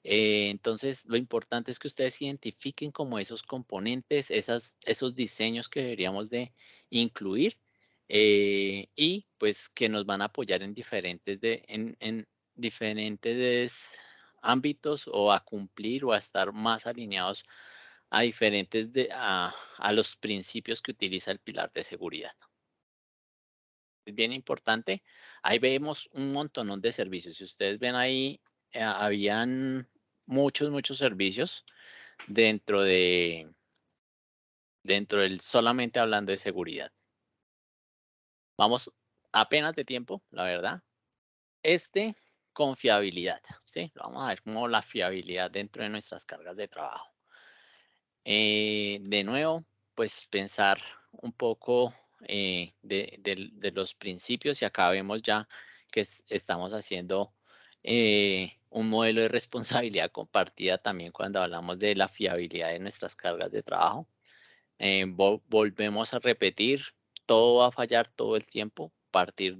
Entonces, lo importante es que ustedes identifiquen como esos componentes, esos diseños que deberíamos de incluir y pues que nos van a apoyar en diferentes ámbitos o a cumplir o a estar más alineados a a los principios que utiliza el pilar de seguridad. Es bien importante. Ahí vemos un montón de servicios. Si ustedes ven ahí, habían muchos servicios dentro dentro del solamente hablando de seguridad. Vamos apenas de tiempo, la verdad. Confiabilidad, ¿sí? Vamos a ver como la fiabilidad dentro de nuestras cargas de trabajo. De nuevo, pues pensar un poco de los principios y acá vemos ya que estamos haciendo un modelo de responsabilidad compartida también cuando hablamos de la fiabilidad de nuestras cargas de trabajo. Volvemos a repetir, todo va a fallar todo el tiempo, partir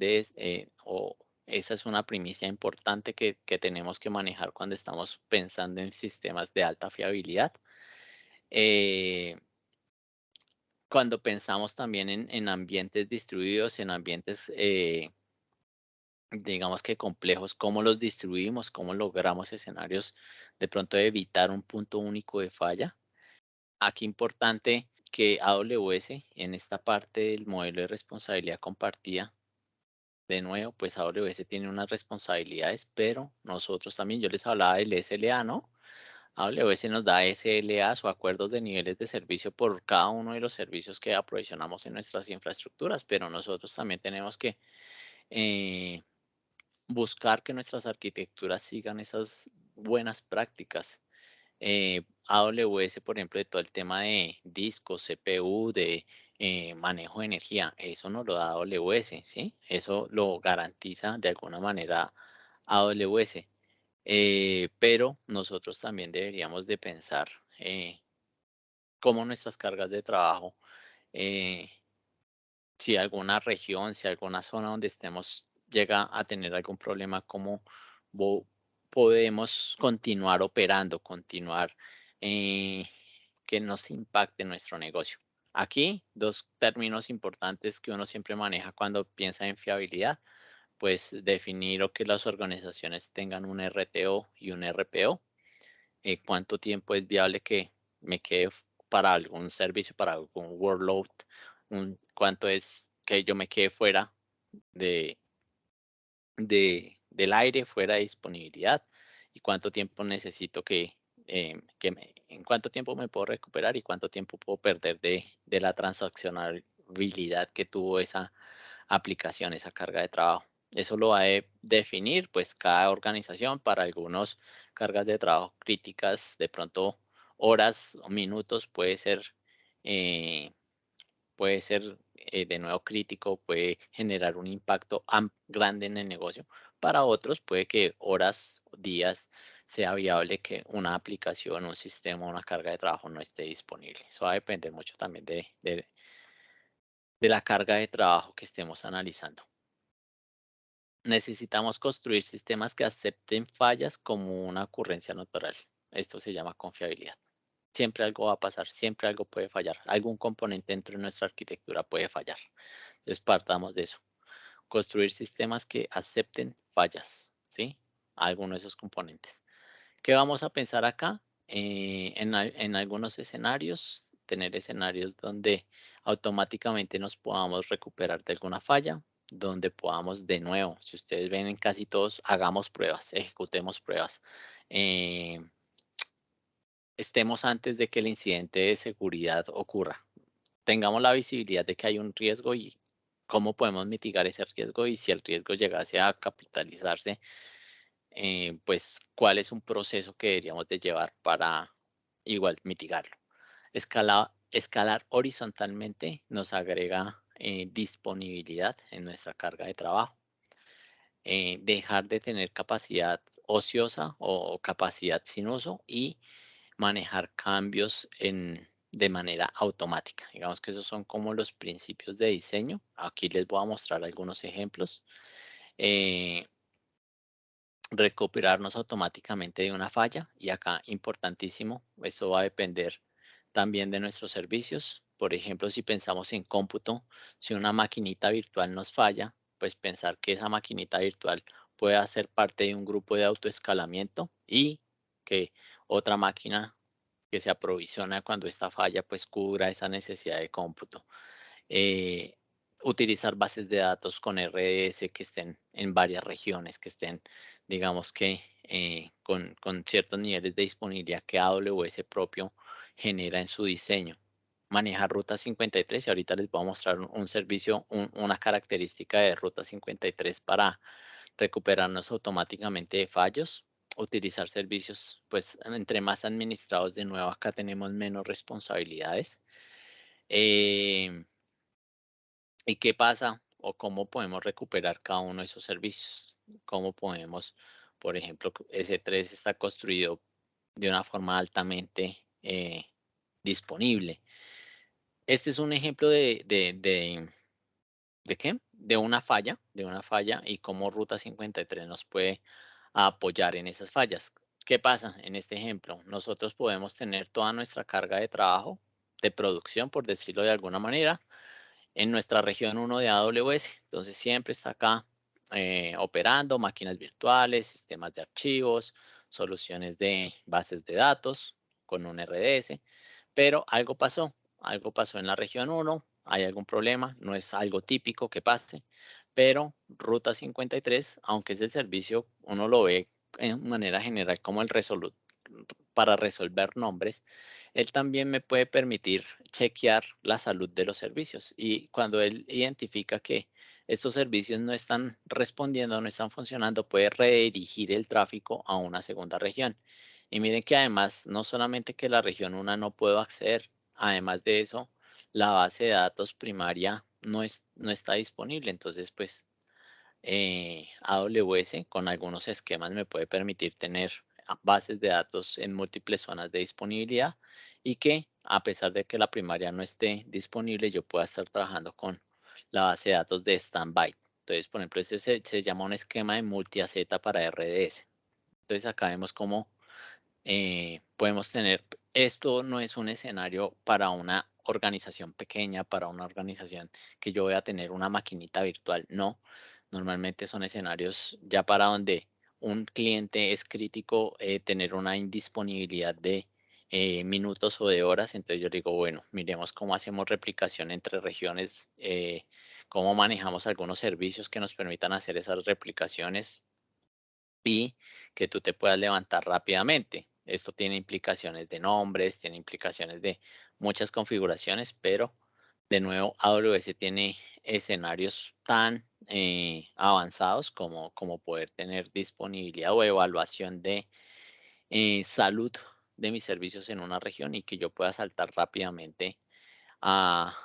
o esa es una primicia importante que tenemos que manejar cuando estamos pensando en sistemas de alta fiabilidad. Eh, Cuando pensamos también en ambientes distribuidos, en ambientes, digamos que complejos, cómo los distribuimos, cómo logramos escenarios de pronto de evitar un punto único de falla. Aquí importante que AWS en esta parte del modelo de responsabilidad compartida, de nuevo, pues AWS tiene unas responsabilidades, pero nosotros también, yo les hablaba del SLA, ¿no? AWS nos da SLAs o acuerdos de niveles de servicio por cada uno de los servicios que aprovisionamos en nuestras infraestructuras, pero nosotros también tenemos que eh, buscar que nuestras arquitecturas sigan esas buenas prácticas. AWS, por ejemplo, de todo el tema de discos, CPU, de manejo de energía, eso no lo da AWS, ¿sí? Eso lo garantiza de alguna manera AWS. Pero nosotros también deberíamos de pensar cómo nuestras cargas de trabajo, eh, si alguna región, si alguna zona donde estemos llega a tener algún problema, cómo podemos continuar operando, continuar eh, que no se impacte nuestro negocio. Aquí, dos términos importantes que uno siempre maneja cuando piensa en fiabilidad, pues definir o que las organizaciones tengan un RTO y un RPO. Cuánto tiempo es viable que me quede para algún servicio, para algún workload, cuánto es que yo me quede fuera de, del aire, fuera de disponibilidad, y cuánto tiempo necesito en cuánto tiempo me puedo recuperar y cuánto tiempo puedo perder de la transaccionabilidad que tuvo esa aplicación, esa carga de trabajo. Eso lo va a definir pues cada organización. Para algunos cargas de trabajo críticas, de pronto horas o minutos eh, puede ser de nuevo crítico, puede generar un impacto grande en el negocio. Para otros puede que horas o días sea viable que una aplicación, un sistema, una carga de trabajo no esté disponible. Eso va a depender mucho también de la carga de trabajo que estemos analizando. Necesitamos construir sistemas que acepten fallas como una ocurrencia natural. Esto se llama confiabilidad. Siempre algo va a pasar, siempre algo puede fallar. Algún componente dentro de nuestra arquitectura puede fallar. Entonces partamos de eso. Construir sistemas que acepten fallas, ¿sí? Algunos de esos componentes. ¿Qué vamos a pensar acá? En algunos escenarios, tener escenarios donde automáticamente nos podamos recuperar de alguna falla, donde podamos de nuevo, si ustedes ven en casi todos, hagamos pruebas, ejecutemos pruebas. eh, Estemos antes de que el incidente de seguridad ocurra. Tengamos la visibilidad de que hay un riesgo y cómo podemos mitigar ese riesgo, y si el riesgo llegase a capitalizarse, pues cuál es un proceso que deberíamos de llevar para igual mitigarlo. Escalar horizontalmente nos agrega disponibilidad en nuestra carga de trabajo. Dejar de tener capacidad ociosa o capacidad sin uso y manejar cambios de manera automática. Digamos que esos son como los principios de diseño. Aquí les voy a mostrar algunos ejemplos. Eh, Recuperarnos automáticamente de una falla, y acá importantísimo, esto va a depender también de nuestros servicios. Por ejemplo, si pensamos en cómputo, si una maquinita virtual nos falla, pues pensar que esa maquinita virtual puede ser parte de un grupo de autoescalamiento y que otra máquina que se aprovisiona cuando esta falla pues cubra esa necesidad de cómputo. eh, Utilizar bases de datos con RDS que estén en varias regiones, que estén, digamos que con ciertos niveles de disponibilidad que AWS propio genera en su diseño. Manejar Ruta 53, y ahorita les voy a mostrar un servicio, una característica de Ruta 53 para recuperarnos automáticamente de fallos. Utilizar servicios, pues entre más administrados, de nuevo acá tenemos menos responsabilidades. Eh, ¿Y qué pasa o cómo podemos recuperar cada uno de esos servicios? ¿Cómo podemos, por ejemplo, S3 está construido de una forma altamente disponible? Este es un ejemplo ¿de qué? De una falla, y cómo Ruta 53 nos puede apoyar en esas fallas. ¿Qué pasa en este ejemplo? Nosotros podemos tener toda nuestra carga de trabajo, de producción, por decirlo de alguna manera, en nuestra región uno de AWS. Entonces siempre está acá operando máquinas virtuales, sistemas de archivos, soluciones de bases de datos con un RDS, pero algo pasó. algo pasó en la región 1, hay algún problema, no es algo típico que pase, pero Ruta 53, aunque es el servicio, uno lo ve en manera general como el para resolver nombres, él también me puede permitir chequear la salud de los servicios. Y cuando él identifica que estos servicios no están respondiendo, no están funcionando, puede redirigir el tráfico a una segunda región. Y miren que además, no solamente que la región 1 no puedo acceder, además de eso, la base de datos primaria no está disponible. Entonces, pues AWS con algunos esquemas me puede permitir tener bases de datos en múltiples zonas de disponibilidad y que a pesar de que la primaria no esté disponible, yo pueda estar trabajando con la base de datos de standby. Entonces, por ejemplo, este se llama un esquema de multi-AZ para RDS. Entonces, acá vemos cómo podemos tener, esto no es un escenario para una organización pequeña, para una organización que yo voy a tener una maquinita virtual, no. Normalmente son escenarios ya para donde un cliente es crítico tener una indisponibilidad de minutos o de horas. Entonces yo digo, bueno, miremos cómo hacemos replicación entre regiones, cómo manejamos algunos servicios que nos permitan hacer esas replicaciones y que tú te puedas levantar rápidamente. Esto tiene implicaciones de nombres, tiene implicaciones de muchas configuraciones, pero de nuevo AWS tiene escenarios tan avanzados como poder tener disponibilidad o evaluación de salud de mis servicios en una región y que yo pueda saltar rápidamente a,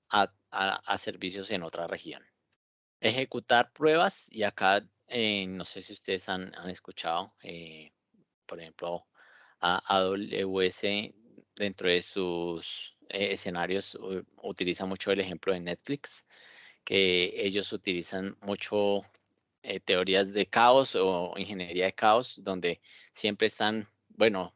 a servicios en otra región. Ejecutar pruebas y acá no sé si ustedes han escuchado, por ejemplo, a AWS dentro de sus escenarios utiliza mucho el ejemplo de Netflix, que ellos utilizan mucho teorías de caos o ingeniería de caos, donde siempre están, bueno,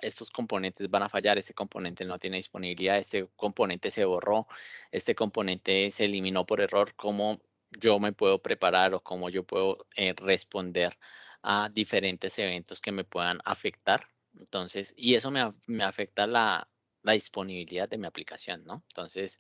estos componentes van a fallar, este componente no tiene disponibilidad, este componente se borró, este componente se eliminó por error, ¿cómo yo me puedo preparar o cómo yo puedo responder a diferentes eventos que me puedan afectar? Entonces, y eso me afecta la disponibilidad de mi aplicación, ¿no? Entonces,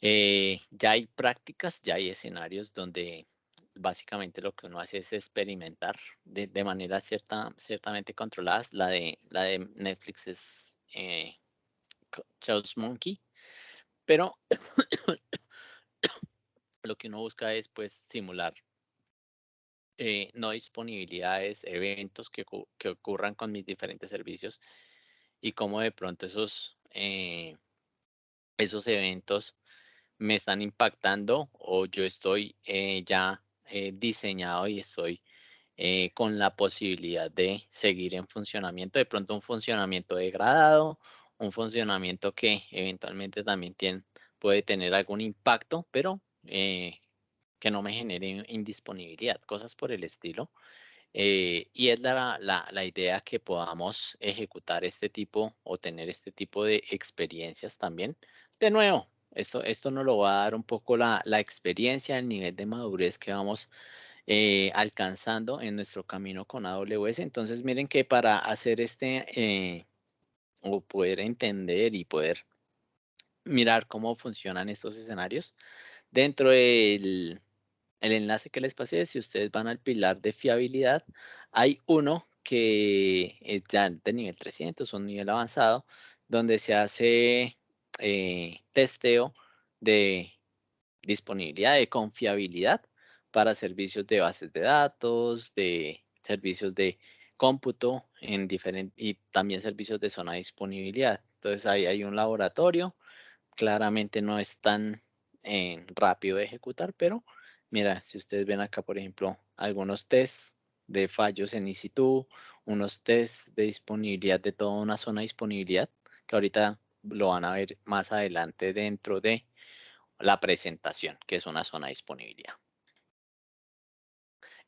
ya hay prácticas, ya hay escenarios donde básicamente lo que uno hace es experimentar de manera ciertamente controladas. La de Netflix es Chaos Monkey, pero lo que uno busca es pues simular no disponibilidades, eventos que ocurran con mis diferentes servicios y cómo de pronto esos eventos me están impactando o yo estoy ya diseñado y estoy con la posibilidad de seguir en funcionamiento, de pronto un funcionamiento degradado, un funcionamiento que eventualmente también puede tener algún impacto, pero que no me genere indisponibilidad, cosas por el estilo. Y es la idea que podamos ejecutar este tipo o tener este tipo de experiencias también. De nuevo, esto nos lo va a dar un poco la experiencia, el nivel de madurez que vamos alcanzando en nuestro camino con AWS. Entonces, miren que para hacer o poder entender y poder mirar cómo funcionan estos escenarios, dentro del el enlace que les pasé, si ustedes van al pilar de fiabilidad, hay uno que es ya de nivel 300, un nivel avanzado, donde se hace testeo de disponibilidad, de confiabilidad para servicios de bases de datos, de servicios de cómputo y también servicios de zona de disponibilidad. Entonces ahí hay un laboratorio. Claramente no es tan rápido de ejecutar, pero mira, si ustedes ven acá, por ejemplo, algunos tests de fallos en EC2, unos tests de disponibilidad de toda una zona de disponibilidad, que ahorita lo van a ver más adelante dentro de la presentación, que es una zona de disponibilidad.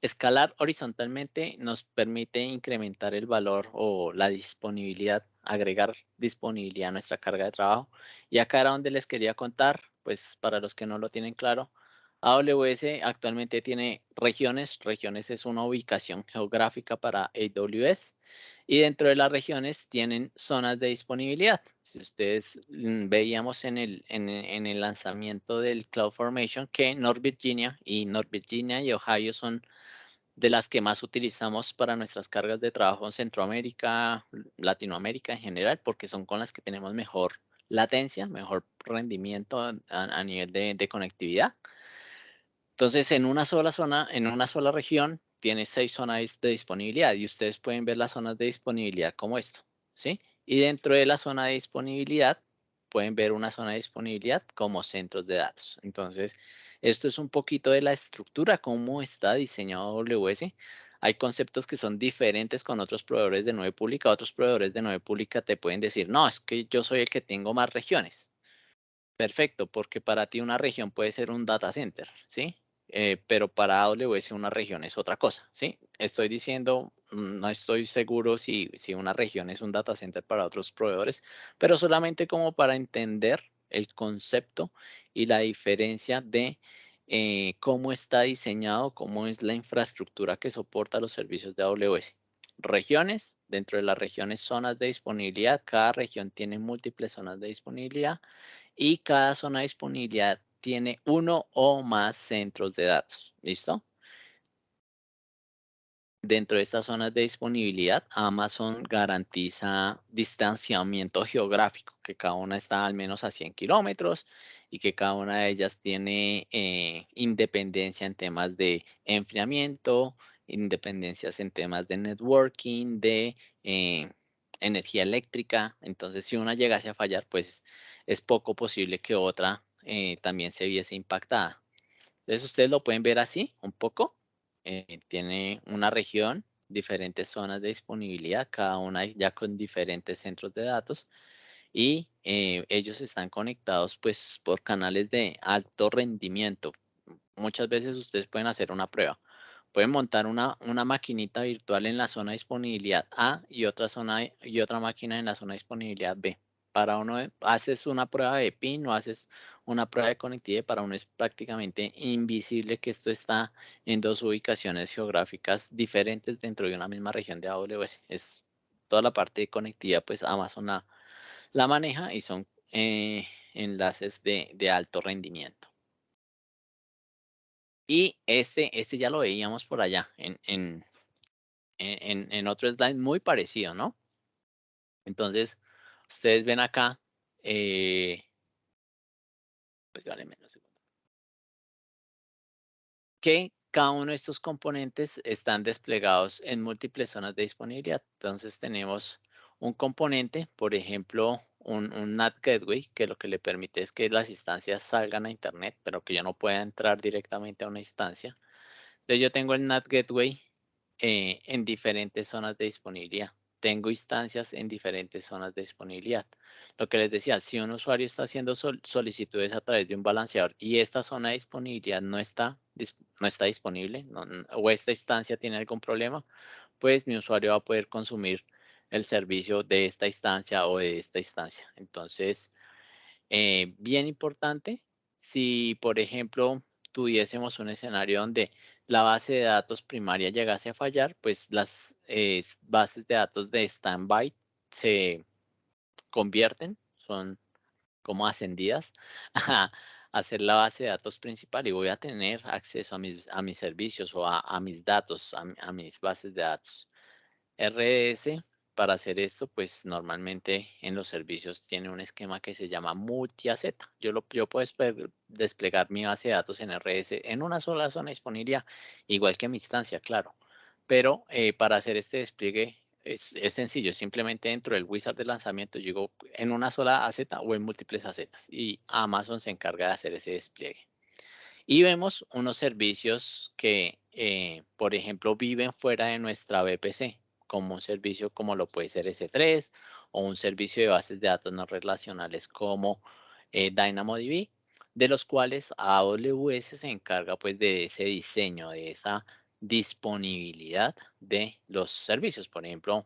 Escalar horizontalmente nos permite incrementar el valor o la disponibilidad, agregar disponibilidad a nuestra carga de trabajo. Y acá era donde les quería contar, pues para los que no lo tienen claro, AWS actualmente tiene regiones. Regiones es una ubicación geográfica para AWS Y dentro de las regiones tienen zonas de disponibilidad. Si ustedes veíamos en el lanzamiento del CloudFormation que North Virginia y Ohio son de las que más utilizamos para nuestras cargas de trabajo en Centroamérica, Latinoamérica en general, porque son con las que tenemos mejor latencia, mejor rendimiento a nivel de conectividad. Entonces, en una sola zona, en una sola región, tiene 6 zonas de disponibilidad y ustedes pueden ver las zonas de disponibilidad como esto, ¿sí? Y dentro de la zona de disponibilidad, pueden ver una zona de disponibilidad como centros de datos. Entonces, esto es un poquito de la estructura, cómo está diseñado AWS. Hay conceptos que son diferentes con otros proveedores de nube pública. Otros proveedores de nube pública te pueden decir, no, es que yo soy el que tengo más regiones. Perfecto, porque para ti una región puede ser un data center, ¿sí? Pero para AWS una región es otra cosa, ¿sí? Estoy diciendo, no estoy seguro si una región es un data center para otros proveedores, pero solamente como para entender el concepto y la diferencia de cómo está diseñado, cómo es la infraestructura que soporta los servicios de AWS. Regiones, dentro de las regiones, zonas de disponibilidad. Cada región tiene múltiples zonas de disponibilidad y cada zona de disponibilidad tiene uno o más centros de datos. ¿Listo? Dentro de estas zonas de disponibilidad, Amazon garantiza distanciamiento geográfico, que cada una está al menos a 100 kilómetros y que cada una de ellas tiene independencia en temas de enfriamiento, independencias en temas de networking, de energía eléctrica. Entonces, si una llegase a fallar, pues es poco posible que otra también se viese impactada. Entonces ustedes lo pueden ver así un poco. Tiene una región, diferentes zonas de disponibilidad, cada una ya con diferentes centros de datos y ellos están conectados pues por canales de alto rendimiento. Muchas veces ustedes pueden hacer una prueba. Pueden montar una maquinita virtual en la zona de disponibilidad A y otra zona y otra máquina en la zona de disponibilidad B. Para uno haces una prueba de PIN o haces una prueba de conectividad, para uno es prácticamente invisible que esto está en dos ubicaciones geográficas diferentes dentro de una misma región de AWS. Es toda la parte de conectividad, pues Amazon la maneja y son enlaces de alto rendimiento. Y este ya lo veíamos por allá en otro slide muy parecido, ¿no? Entonces, ustedes ven acá, regálenme un segundo, que cada uno de estos componentes están desplegados en múltiples zonas de disponibilidad. Entonces, tenemos un componente, por ejemplo, un NAT Gateway, que lo que le permite es que las instancias salgan a Internet, pero que yo no pueda entrar directamente a una instancia. Entonces yo tengo el NAT Gateway en diferentes zonas de disponibilidad. Tengo instancias en diferentes zonas de disponibilidad. Lo que les decía, si un usuario está haciendo solicitudes a través de un balanceador y esta zona de disponibilidad no está disponible o esta instancia tiene algún problema, pues mi usuario va a poder consumir el servicio de esta instancia o de esta instancia. Entonces, bien importante, si por ejemplo tuviésemos un escenario donde la base de datos primaria llegase a fallar, pues las bases de datos de standby se convierten, son como ascendidas a hacer la base de datos principal y voy a tener acceso a mis servicios o a mis datos, a mis bases de datos. RDS, para hacer esto, pues normalmente en los servicios tiene un esquema que se llama multi-AZ. Yo puedo desplegar mi base de datos en RDS en una sola zona disponible, igual que mi instancia, claro. Pero para hacer este despliegue es sencillo, simplemente dentro del wizard de lanzamiento yo digo en una sola AZ o en múltiples AZ y Amazon se encarga de hacer ese despliegue. Y vemos unos servicios que, por ejemplo, viven fuera de nuestra VPC, como un servicio como lo puede ser S3 o un servicio de bases de datos no relacionales como DynamoDB, de los cuales AWS se encarga pues de ese diseño, de esa disponibilidad de los servicios. Por ejemplo,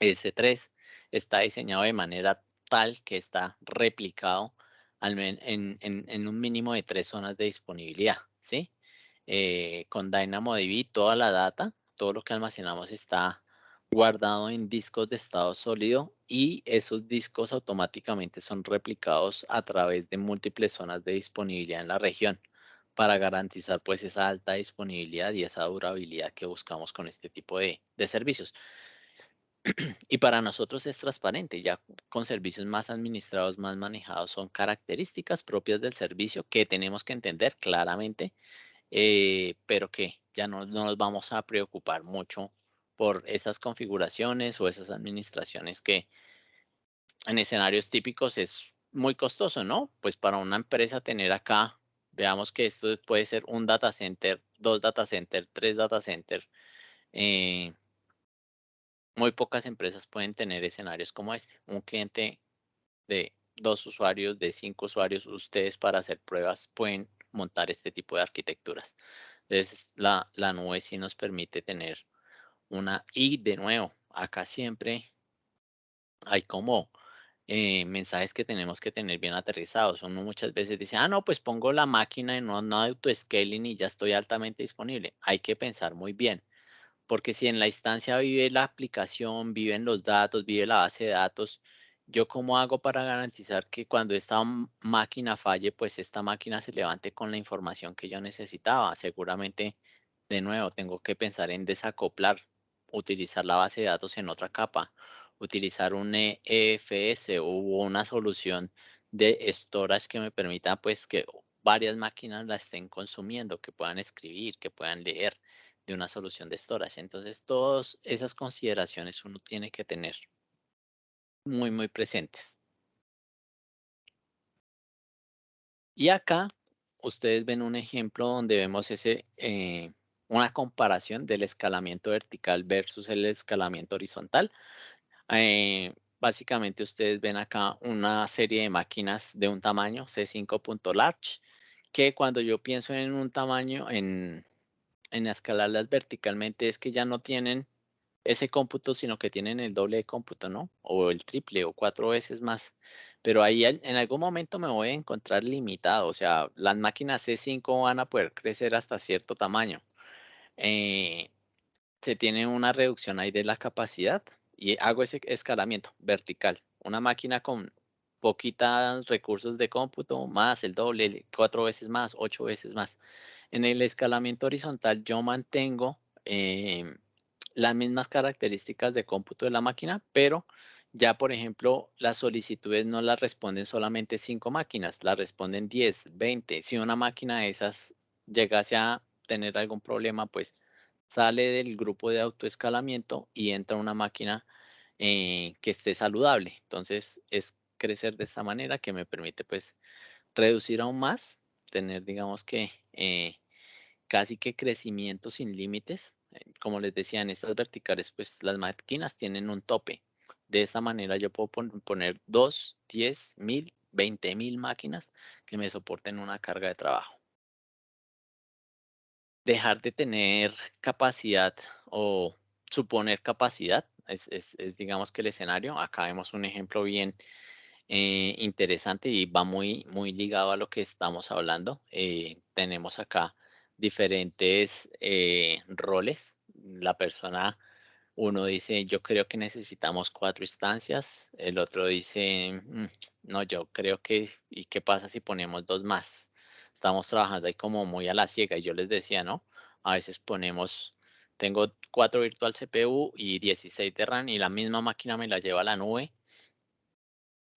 S3 está diseñado de manera tal que está replicado en un mínimo de 3 zonas de disponibilidad, ¿sí? Con DynamoDB toda la data, todo lo que almacenamos está guardado en discos de estado sólido y esos discos automáticamente son replicados a través de múltiples zonas de disponibilidad en la región para garantizar pues esa alta disponibilidad y esa durabilidad que buscamos con este tipo de servicios. Y para nosotros es transparente, ya con servicios más administrados, más manejados, son características propias del servicio que tenemos que entender claramente, pero que ya no nos vamos a preocupar mucho por esas configuraciones o esas administraciones que en escenarios típicos es muy costoso, ¿no? Pues para una empresa tener acá, veamos que esto puede ser un data center, dos data center, tres data center. eh, Muy pocas empresas pueden tener escenarios como este. Un cliente de 2 usuarios, de 5 usuarios, ustedes para hacer pruebas pueden montar este tipo de arquitecturas. Entonces, la nube sí nos permite tener una y de nuevo, acá siempre hay como mensajes que tenemos que tener bien aterrizados. Uno muchas veces dice, ah, no, pues pongo la máquina en no auto-scaling y ya estoy altamente disponible. Hay que pensar muy bien. Porque si en la instancia vive la aplicación, viven los datos, vive la base de datos, ¿yo cómo hago para garantizar que cuando esta máquina falle, pues esta máquina se levante con la información que yo necesitaba? Seguramente, de nuevo, tengo que pensar en desacoplar, utilizar la base de datos en otra capa, utilizar un EFS o una solución de storage que me permita pues que varias máquinas la estén consumiendo, que puedan escribir, que puedan leer de una solución de storage. Entonces, todas esas consideraciones uno tiene que tener muy presentes. Y acá ustedes ven un ejemplo donde vemos una comparación del escalamiento vertical versus el escalamiento horizontal. Básicamente ustedes ven acá una serie de máquinas de un tamaño C5.large, que cuando yo pienso en un tamaño, en escalarlas verticalmente, es que ya no tienen ese cómputo, sino que tienen el doble de cómputo, ¿no? O el triple o 4 veces más. Pero ahí en algún momento me voy a encontrar limitado, o sea, las máquinas C5 van a poder crecer hasta cierto tamaño. Eh, Se tiene una reducción ahí de la capacidad y hago ese escalamiento vertical. Una máquina con poquitos recursos de cómputo, más el doble, 4 veces más, 8 veces más. En el escalamiento horizontal yo mantengo las mismas características de cómputo de la máquina, pero ya, por ejemplo, las solicitudes no las responden solamente 5 máquinas, las responden 10, 20. Si una máquina de esas llegase a tener algún problema, pues sale del grupo de autoescalamiento y entra una máquina que esté saludable. Entonces, es crecer de esta manera que me permite, pues, reducir aún más, tener, digamos que, casi que crecimiento sin límites. Como les decía, en estas verticales, pues las máquinas tienen un tope. De esta manera yo puedo poner 2, 10, 1000, 20.000 máquinas que me soporten una carga de trabajo. Dejar de tener capacidad o suponer capacidad es, digamos que el escenario. Acá vemos un ejemplo bien interesante y va muy ligado a lo que estamos hablando. Tenemos acá diferentes roles. La persona, uno dice, yo creo que necesitamos 4 instancias. El otro dice, no, yo creo que, ¿y qué pasa si ponemos dos más? Estamos trabajando ahí como muy a la ciega. Y yo les decía, ¿no? A veces tengo 4 virtual CPU y 16 de RAM y la misma máquina me la lleva a la nube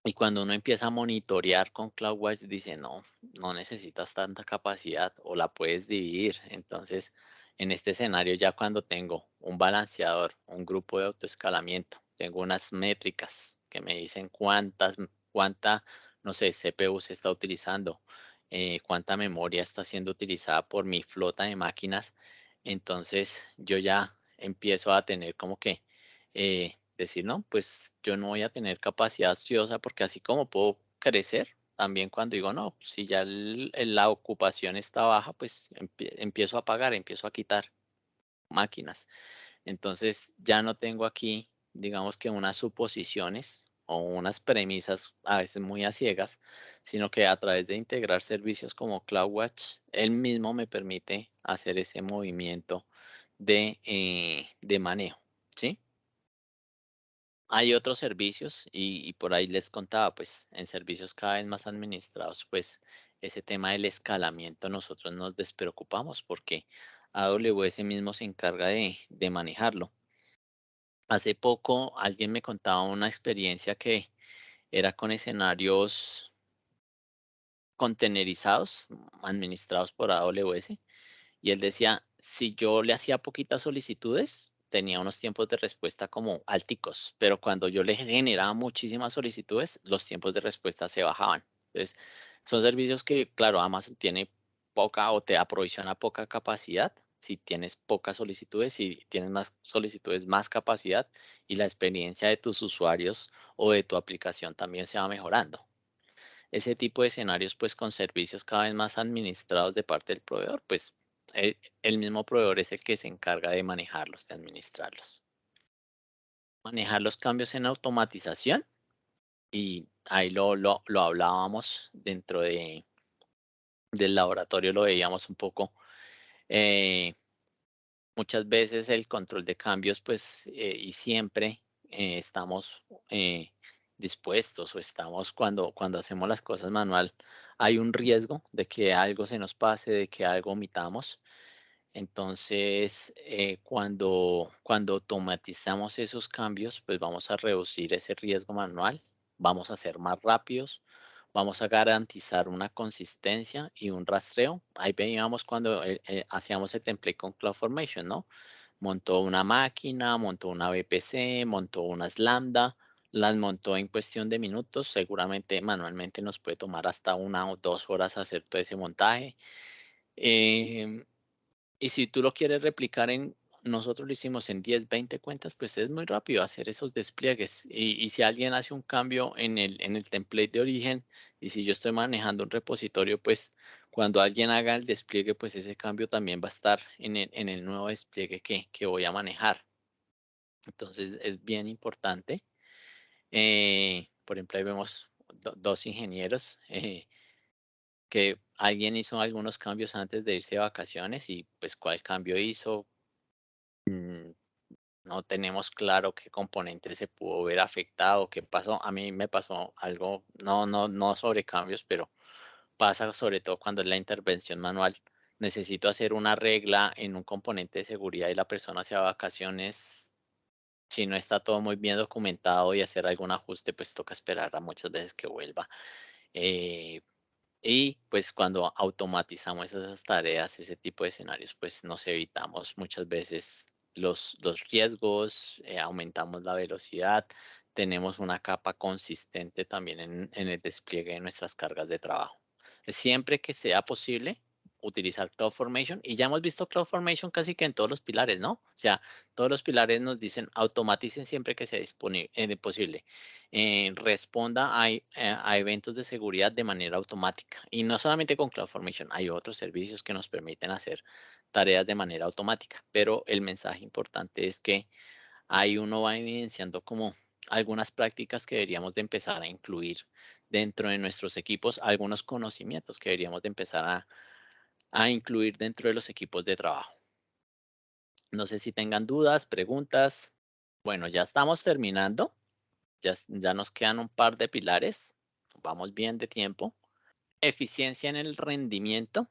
y cuando uno empieza a monitorear con CloudWatch, dice, no, no necesitas tanta capacidad o la puedes dividir. Entonces, en este escenario, ya cuando tengo un balanceador, un grupo de autoescalamiento, tengo unas métricas que me dicen cuánta, no sé, CPU se está utilizando, cuánta memoria está siendo utilizada por mi flota de máquinas. Entonces, yo ya empiezo a tener como que decir, no, pues yo no voy a tener capacidad ociosa porque así como puedo crecer, también cuando digo, no, si ya la ocupación está baja, pues empiezo a pagar, empiezo a quitar máquinas. Entonces ya no tengo aquí, digamos que unas suposiciones o unas premisas a veces muy a ciegas, sino que a través de integrar servicios como CloudWatch, él mismo me permite hacer ese movimiento de manejo, ¿sí? Hay otros servicios y por ahí les contaba, pues en servicios cada vez más administrados, pues ese tema del escalamiento nosotros nos despreocupamos porque AWS mismo se encarga de manejarlo. Hace poco alguien me contaba una experiencia que era con escenarios contenerizados, administrados por AWS. Y él decía, si yo le hacía poquitas solicitudes, tenía unos tiempos de respuesta como alticos, pero cuando yo le generaba muchísimas solicitudes, los tiempos de respuesta se bajaban. Entonces, son servicios que, claro, Amazon tiene poca o te aprovisiona poca capacidad. Si tienes pocas solicitudes, si tienes más solicitudes, más capacidad y la experiencia de tus usuarios o de tu aplicación también se va mejorando. Ese tipo de escenarios, pues con servicios cada vez más administrados de parte del proveedor, pues el mismo proveedor es el que se encarga de manejarlos, de administrarlos. Manejar los cambios en automatización y ahí lo hablábamos dentro del laboratorio, lo veíamos un poco. eh, Muchas veces el control de cambios, pues, y siempre estamos dispuestos o estamos cuando hacemos las cosas manual, hay un riesgo de que algo se nos pase, de que algo omitamos. Entonces, cuando automatizamos esos cambios, pues vamos a reducir ese riesgo manual, vamos a ser más rápidos, vamos a garantizar una consistencia y un rastreo. Ahí veíamos cuando hacíamos el template con CloudFormation, ¿no? Montó una máquina, montó una VPC, montó unas Lambda, las montó en cuestión de minutos. Seguramente manualmente nos puede tomar hasta 1 o 2 horas hacer todo ese montaje. Em, y si tú lo quieres replicar nosotros lo hicimos en 10, 20 cuentas, pues es muy rápido hacer esos despliegues. Y si alguien hace un cambio en el template de origen, y si yo estoy manejando un repositorio, pues cuando alguien haga el despliegue, pues ese cambio también va a estar en el nuevo despliegue que voy a manejar. Entonces es bien importante. Por ejemplo, ahí vemos dos ingenieros que alguien hizo algunos cambios antes de irse de vacaciones y pues cuál cambio hizo. Mm, no tenemos claro qué componente se pudo ver afectado, qué pasó. A mí me pasó algo, no sobre cambios, pero pasa sobre todo cuando es la intervención manual. Necesito hacer una regla en un componente de seguridad y la persona se va a vacaciones. Si no está todo muy bien documentado y hacer algún ajuste, pues toca esperar a muchas veces que vuelva. Eh, y pues cuando automatizamos esas tareas, ese tipo de escenarios, pues nos evitamos muchas veces los riesgos, aumentamos la velocidad, tenemos una capa consistente también en el despliegue de nuestras cargas de trabajo. Siempre que sea posible, utilizar CloudFormation y ya hemos visto CloudFormation casi que en todos los pilares, ¿no? O sea, todos los pilares nos dicen automaticen siempre que sea disponible, posible, responda a eventos de seguridad de manera automática. Y no solamente con CloudFormation, hay otros servicios que nos permiten hacer tareas de manera automática, pero el mensaje importante es que ahí uno va evidenciando como algunas prácticas que deberíamos de empezar a incluir dentro de nuestros equipos, algunos conocimientos que deberíamos de empezar a incluir dentro de los equipos de trabajo. No sé si tengan dudas, preguntas. Bueno, ya estamos terminando. Ya nos quedan un par de pilares. Vamos bien de tiempo. Eficiencia en el rendimiento.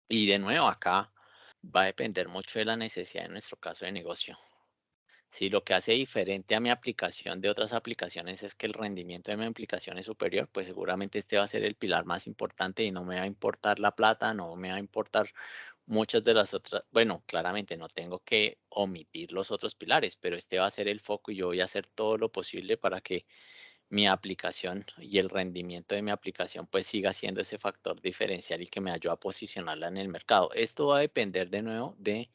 Y de nuevo, acá va a depender mucho de la necesidad de nuestro caso de negocio. Si lo que hace diferente a mi aplicación de otras aplicaciones es que el rendimiento de mi aplicación es superior, pues seguramente este va a ser el pilar más importante y no me va a importar la plata, no me va a importar muchas de las otras. Bueno, claramente no tengo que omitir los otros pilares, pero este va a ser el foco y yo voy a hacer todo lo posible para que mi aplicación y el rendimiento de mi aplicación pues siga siendo ese factor diferencial y que me ayude a posicionarla en el mercado. Esto va a depender de nuevo de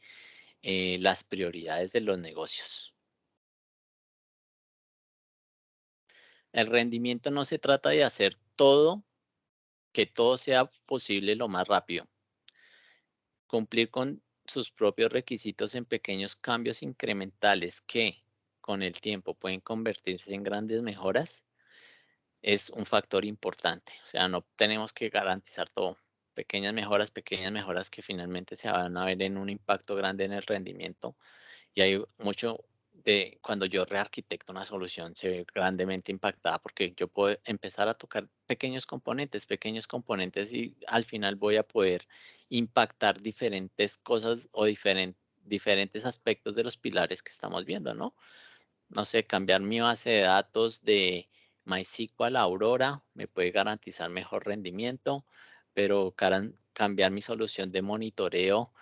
las prioridades de los negocios. El rendimiento no se trata de hacer todo, que todo sea posible lo más rápido. Cumplir con sus propios requisitos en pequeños cambios incrementales que con el tiempo pueden convertirse en grandes mejoras es un factor importante. O sea, no tenemos que garantizar todo. Pequeñas mejoras que finalmente se van a ver en un impacto grande en el rendimiento. Y hay mucho, de cuando yo rearquitecto una solución se ve grandemente impactada porque yo puedo empezar a tocar pequeños componentes y al final voy a poder impactar diferentes cosas o diferentes aspectos de los pilares que estamos viendo, ¿no? No sé, cambiar mi base de datos de MySQL a Aurora me puede garantizar mejor rendimiento, pero cambiar mi solución de monitoreo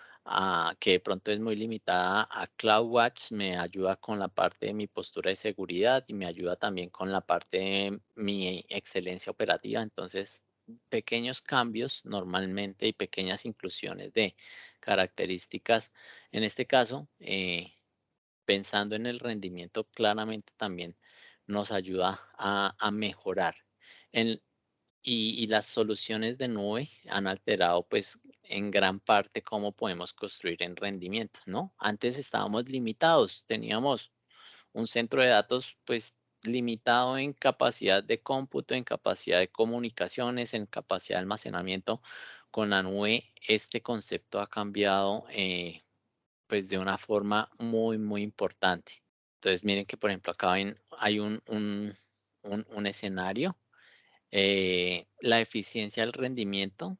que de pronto es muy limitada a CloudWatch me ayuda con la parte de mi postura de seguridad y me ayuda también con la parte de mi excelencia operativa. Entonces, pequeños cambios normalmente y pequeñas inclusiones de características. En este caso, pensando en el rendimiento, claramente también nos ayuda a mejorar. En- y las soluciones de nube han alterado, pues, en gran parte cómo podemos construir en rendimiento, ¿no? Antes estábamos limitados, teníamos un centro de datos, pues, limitado en capacidad de cómputo, en capacidad de comunicaciones, en capacidad de almacenamiento. Con la nube, este concepto ha cambiado, pues, de una forma muy, muy importante. Entonces, miren que, por ejemplo, acá hay un escenario, la eficiencia del rendimiento.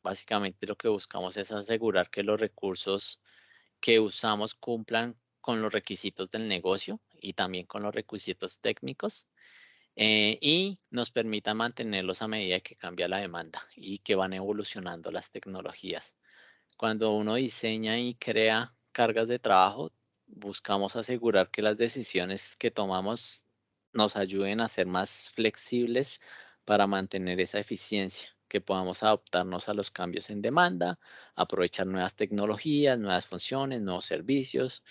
Básicamente lo que buscamos es asegurar que los recursos que usamos cumplan con los requisitos del negocio y también con los requisitos técnicos, y nos permita mantenerlos a medida que cambia la demanda y que van evolucionando las tecnologías. Cuando uno diseña y crea cargas de trabajo, buscamos asegurar que las decisiones que tomamos nos ayuden a ser más flexibles para mantener esa eficiencia, que podamos adaptarnos a los cambios en demanda, aprovechar nuevas tecnologías, nuevas funciones, nuevos servicios.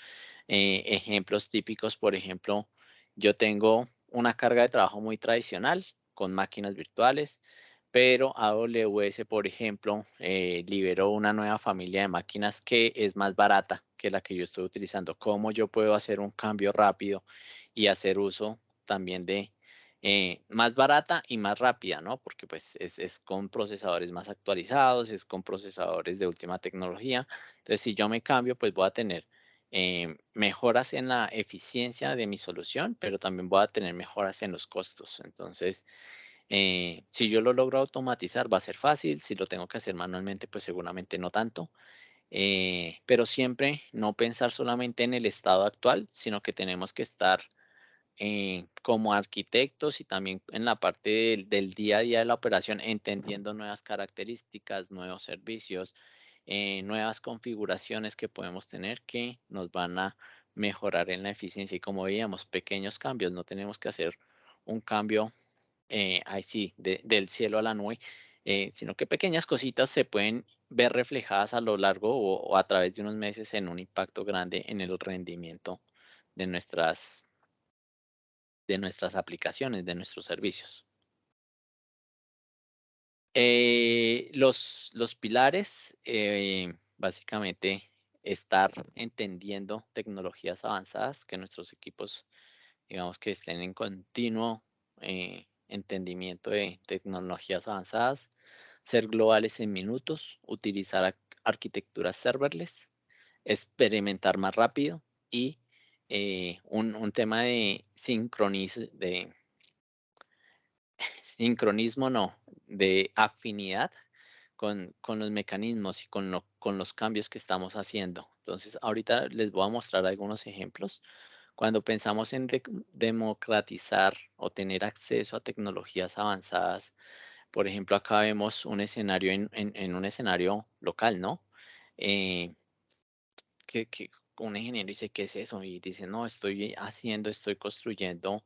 Ejemplos típicos, por ejemplo, yo tengo una carga de trabajo muy tradicional con máquinas virtuales, pero AWS, por ejemplo, liberó una nueva familia de máquinas que es más barata que la que yo estoy utilizando. ¿Cómo yo puedo hacer un cambio rápido y hacer uso también de más barata y más rápida, ¿no? Porque pues es con procesadores más actualizados, es con procesadores de última tecnología. Entonces, si yo me cambio, pues voy a tener mejoras en la eficiencia de mi solución, pero también voy a tener mejoras en los costos. Entonces, si yo lo logro automatizar, va a ser fácil. Si lo tengo que hacer manualmente, pues seguramente no tanto. Pero siempre no pensar solamente en el estado actual, sino que tenemos que estar como arquitectos y también en la parte del día a día de la operación, entendiendo nuevas características, nuevos servicios, nuevas configuraciones que podemos tener que nos van a mejorar en la eficiencia. Y como veíamos, pequeños cambios, no tenemos que hacer un cambio ahí sí, del cielo a la nube, sino que pequeñas cositas se pueden ver reflejadas a lo largo o a través de unos meses en un impacto grande en el rendimiento de nuestras aplicaciones, de nuestros servicios. Los pilares, básicamente, estar entendiendo tecnologías avanzadas, que nuestros equipos, digamos, que estén en continuo entendimiento de tecnologías avanzadas, ser globales en minutos, utilizar arquitecturas serverless, experimentar más rápido y un tema de sincronismo no, de afinidad con los mecanismos y con los cambios que estamos haciendo. Entonces, ahorita les voy a mostrar algunos ejemplos. Cuando pensamos en democratizar o tener acceso a tecnologías avanzadas, por ejemplo, acá vemos un escenario en un escenario local, ¿no? Eh, que un ingeniero dice, ¿qué es eso? Y dice, no, estoy construyendo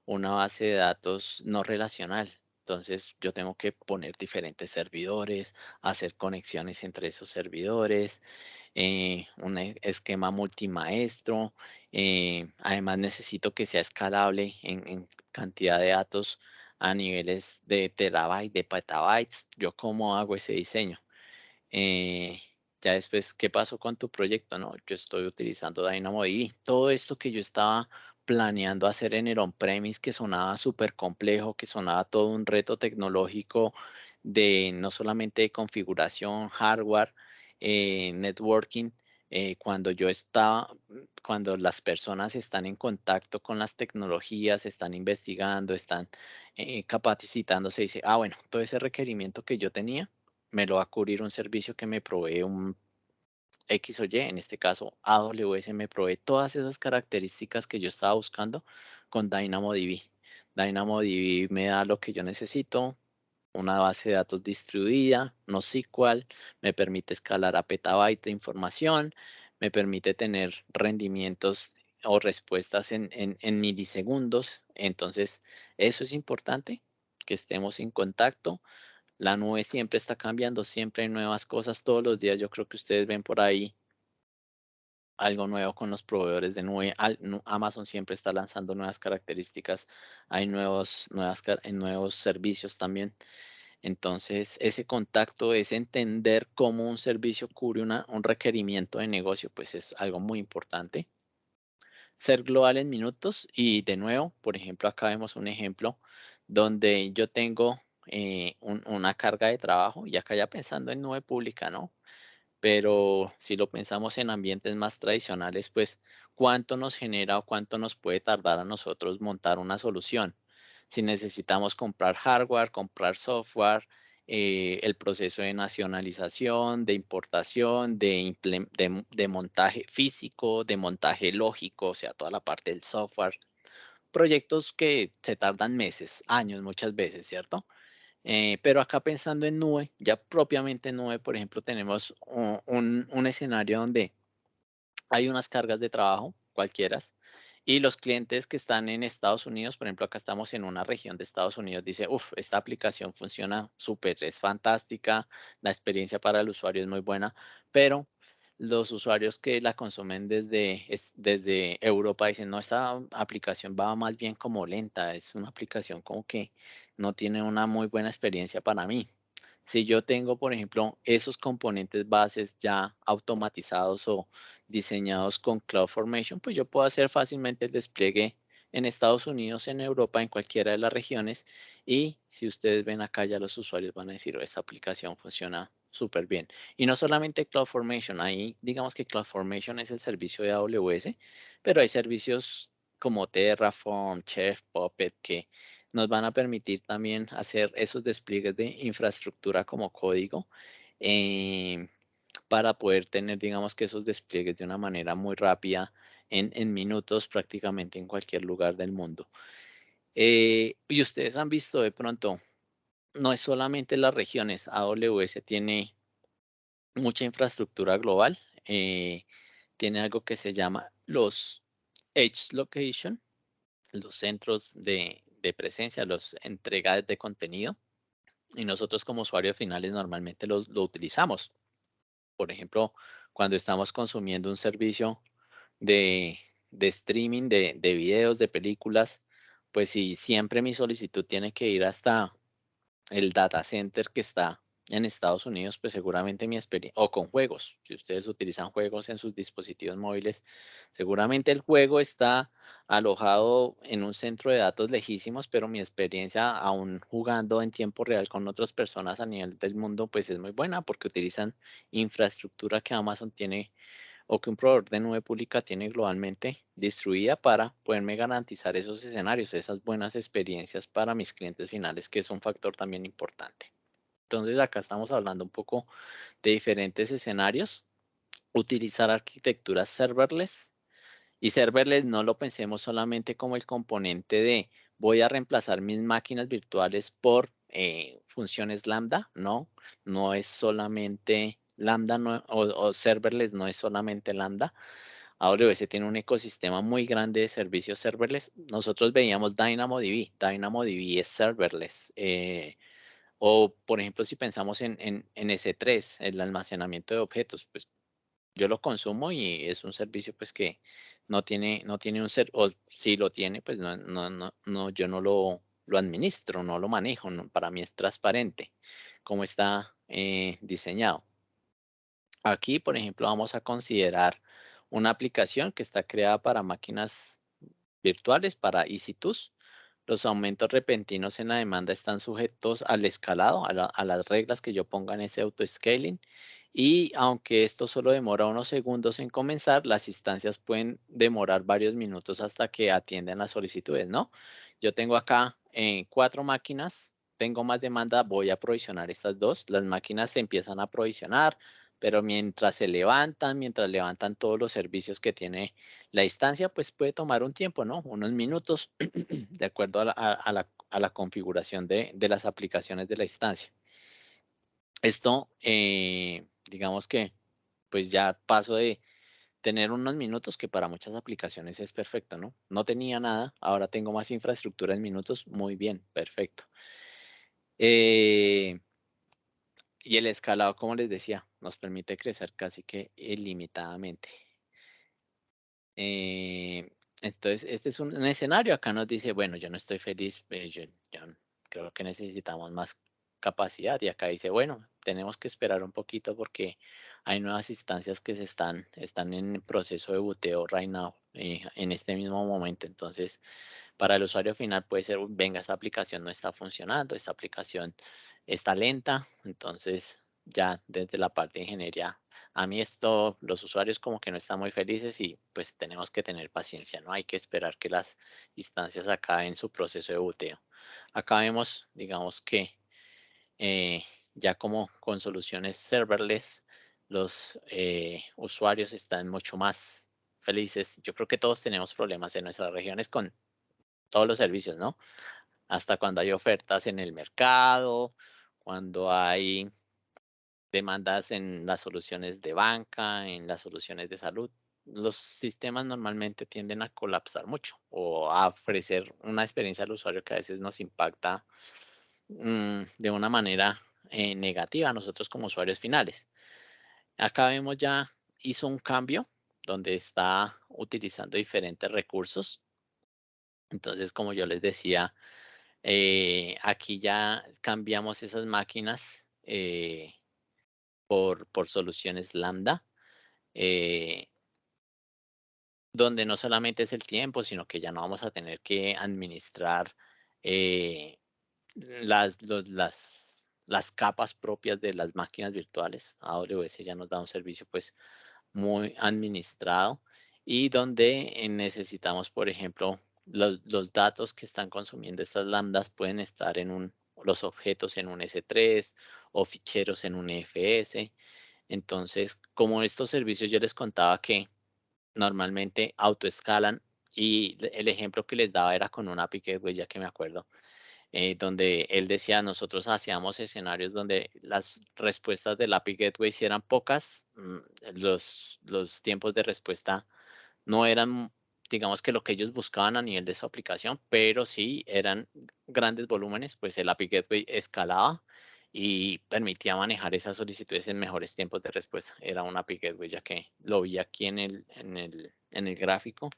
una base de datos no relacional. Entonces yo tengo que poner diferentes servidores, hacer conexiones entre esos servidores, un esquema multimaestro. Además necesito que sea escalable en cantidad de datos a niveles de terabytes, de petabytes. ¿Yo cómo hago ese diseño? Eh, ya después, ¿qué pasó con tu proyecto? No, yo estoy utilizando DynamoDB. Todo esto que yo estaba planeando hacer en el on-premise, que sonaba súper complejo, que sonaba todo un reto tecnológico de no solamente de configuración, hardware, networking, cuando las personas están en contacto con las tecnologías, están investigando, están capacitándose, dice, ah, bueno, todo ese requerimiento que yo tenía me lo va a cubrir un servicio que me provee un X o Y, en este caso AWS me provee todas esas características que yo estaba buscando con DynamoDB. DynamoDB me da lo que yo necesito, una base de datos distribuida, no NoSQL, me permite escalar a petabyte de información, me permite tener rendimientos o respuestas en milisegundos. Entonces, eso es importante, que estemos en contacto. La nube siempre está cambiando, siempre hay nuevas cosas todos los días. Yo creo que ustedes ven por ahí algo nuevo con los proveedores de nube. Amazon siempre está lanzando nuevas características, hay nuevos servicios también. Entonces, ese contacto, es entender cómo un servicio cubre un requerimiento de negocio, pues es algo muy importante. Ser global en minutos y de nuevo, por ejemplo, acá vemos un ejemplo donde yo tengo una carga de trabajo y acá ya pensando en nube pública, ¿no? Pero si lo pensamos en ambientes más tradicionales, pues cuánto nos genera o cuánto nos puede tardar a nosotros montar una solución. Si necesitamos comprar hardware, comprar software, el proceso de nacionalización, de importación, de montaje físico, de montaje lógico, o sea, toda la parte del software. Proyectos que se tardan meses, años muchas veces, ¿cierto? Pero acá pensando en nube, ya propiamente en nube, por ejemplo, tenemos un escenario donde hay unas cargas de trabajo, cualquiera, y los clientes que están en Estados Unidos, por ejemplo, acá estamos en una región de Estados Unidos, dice, uff, esta aplicación funciona súper, es fantástica, la experiencia para el usuario es muy buena, pero los usuarios que la consumen desde Europa dicen, no, esta aplicación va más bien como lenta, es una aplicación como que no tiene una muy buena experiencia para mí. Si yo tengo, por ejemplo, esos componentes bases ya automatizados o diseñados con CloudFormation, pues yo puedo hacer fácilmente el despliegue en Estados Unidos, en Europa, en cualquiera de las regiones. Y si ustedes ven acá, ya los usuarios van a decir, "Oh, esta aplicación funciona súper bien". Y no solamente CloudFormation, ahí digamos que CloudFormation es el servicio de AWS, pero hay servicios como Terraform, Chef, Puppet, que nos van a permitir también hacer esos despliegues de infraestructura como código, eh, para poder tener, digamos que esos despliegues de una manera muy rápida en minutos prácticamente en cualquier lugar del mundo. Y ustedes han visto de pronto, no es solamente las regiones, AWS tiene mucha infraestructura global, tiene algo que se llama los Edge Location, los centros de presencia, los entregas de contenido, y nosotros como usuarios finales normalmente lo utilizamos. Por ejemplo, cuando estamos consumiendo un servicio de, de streaming de videos, de películas, pues si siempre mi solicitud tiene que ir hasta el data center que está en Estados Unidos, pues seguramente mi experiencia, o con juegos, si ustedes utilizan juegos en sus dispositivos móviles, seguramente el juego está alojado en un centro de datos lejísimos, pero mi experiencia aún jugando en tiempo real con otras personas a nivel del mundo, pues es muy buena porque utilizan infraestructura que Amazon tiene o que un proveedor de nube pública tiene globalmente distribuida para poderme garantizar esos escenarios, esas buenas experiencias para mis clientes finales, que es un factor también importante. Entonces, acá estamos hablando un poco de diferentes escenarios. Utilizar arquitecturas serverless, y serverless no lo pensemos solamente como el componente de voy a reemplazar mis máquinas virtuales por funciones Lambda. No, no es solamente Lambda, o serverless no es solamente Lambda. AWS tiene un ecosistema muy grande de servicios serverless. Nosotros veíamos DynamoDB. DynamoDB es serverless. O, por ejemplo, si pensamos en S3, el almacenamiento de objetos, pues yo lo consumo y es un servicio pues que no tiene o si lo tiene, pues no, yo no lo administro, no lo manejo, para mí es transparente cómo está diseñado. Aquí, por ejemplo, vamos a considerar una aplicación que está creada para máquinas virtuales, para EC2. Los aumentos repentinos en la demanda están sujetos al escalado, a las reglas que yo ponga en ese auto-scaling, Y aunque esto solo demora unos segundos en comenzar, las instancias pueden demorar varios minutos hasta que atienden las solicitudes, ¿no? Yo tengo acá 4 máquinas, tengo más demanda, voy a provisionar estas 2. Las máquinas se empiezan a provisionar, pero mientras levantan todos los servicios que tiene la instancia, pues puede tomar un tiempo, ¿no? Unos minutos, de acuerdo a la configuración de las aplicaciones de la instancia. Esto, digamos que, pues ya paso de tener unos minutos que para muchas aplicaciones es perfecto, ¿no? No tenía nada, ahora tengo más infraestructura en minutos, muy bien, perfecto. Eh, y el escalado, como les decía, nos permite crecer casi que ilimitadamente. Eh, entonces, este es un escenario. Acá nos dice, bueno, yo no estoy feliz, yo creo que necesitamos más capacidad. Y acá dice, bueno, tenemos que esperar un poquito porque hay nuevas instancias que están en proceso de buteo right now, en este mismo momento. Entonces, para el usuario final puede ser, venga, esta aplicación no está funcionando, esta aplicación está lenta, entonces ya desde la parte de ingeniería, a mí esto, los usuarios como que no están muy felices y pues tenemos que tener paciencia, ¿no? Hay que esperar que las instancias acaben su proceso de boteo. Acá vemos, digamos que eh, ya como con soluciones serverless, los usuarios están mucho más felices. Yo creo que todos tenemos problemas en nuestras regiones con todos los servicios, ¿no? Hasta cuando hay ofertas en el mercado, cuando hay demandas en las soluciones de banca, en las soluciones de salud. Los sistemas normalmente tienden a colapsar mucho o a ofrecer una experiencia al usuario que a veces nos impacta de una manera negativa a nosotros como usuarios finales. Acá vemos ya hizo un cambio donde está utilizando diferentes recursos. Entonces, como yo les decía, aquí ya cambiamos esas máquinas por soluciones lambda, eh, donde no solamente es el tiempo, sino que ya no vamos a tener que administrar eh, las capas propias de las máquinas virtuales. AWS ya nos da un servicio pues muy administrado y donde necesitamos, por ejemplo, los datos que están consumiendo estas lambdas pueden estar los objetos en un S3 o ficheros en un EFS. Entonces, como estos servicios yo les contaba que normalmente autoescalan y el ejemplo que les daba era con una API Gateway, ya que me acuerdo, donde él decía, nosotros hacíamos escenarios donde las respuestas del API Gateway si eran pocas, los tiempos de respuesta no eran, digamos que lo que ellos buscaban a nivel de su aplicación, pero sí eran grandes volúmenes, pues el API Gateway escalaba y permitía manejar esas solicitudes en mejores tiempos de respuesta. Era un API Gateway, ya que lo vi aquí en el gráfico,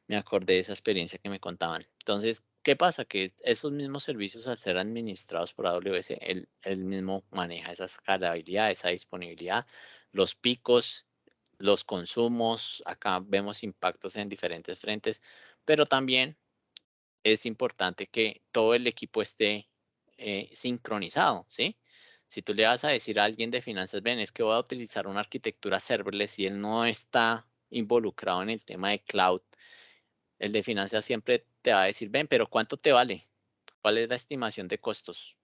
me acordé de esa experiencia que me contaban. Entonces, ¿qué pasa? Que esos mismos servicios, al ser administrados por AWS, él mismo maneja esa escalabilidad, esa disponibilidad, los picos, los consumos. Acá vemos impactos en diferentes frentes, pero también es importante que todo el equipo esté sincronizado, ¿sí? Si tú le vas a decir a alguien de finanzas, ven, es que voy a utilizar una arquitectura serverless y él no está involucrado en el tema de cloud, el de finanzas siempre te va a decir, ven, pero ¿cuánto te vale? ¿Cuál es la estimación de costos?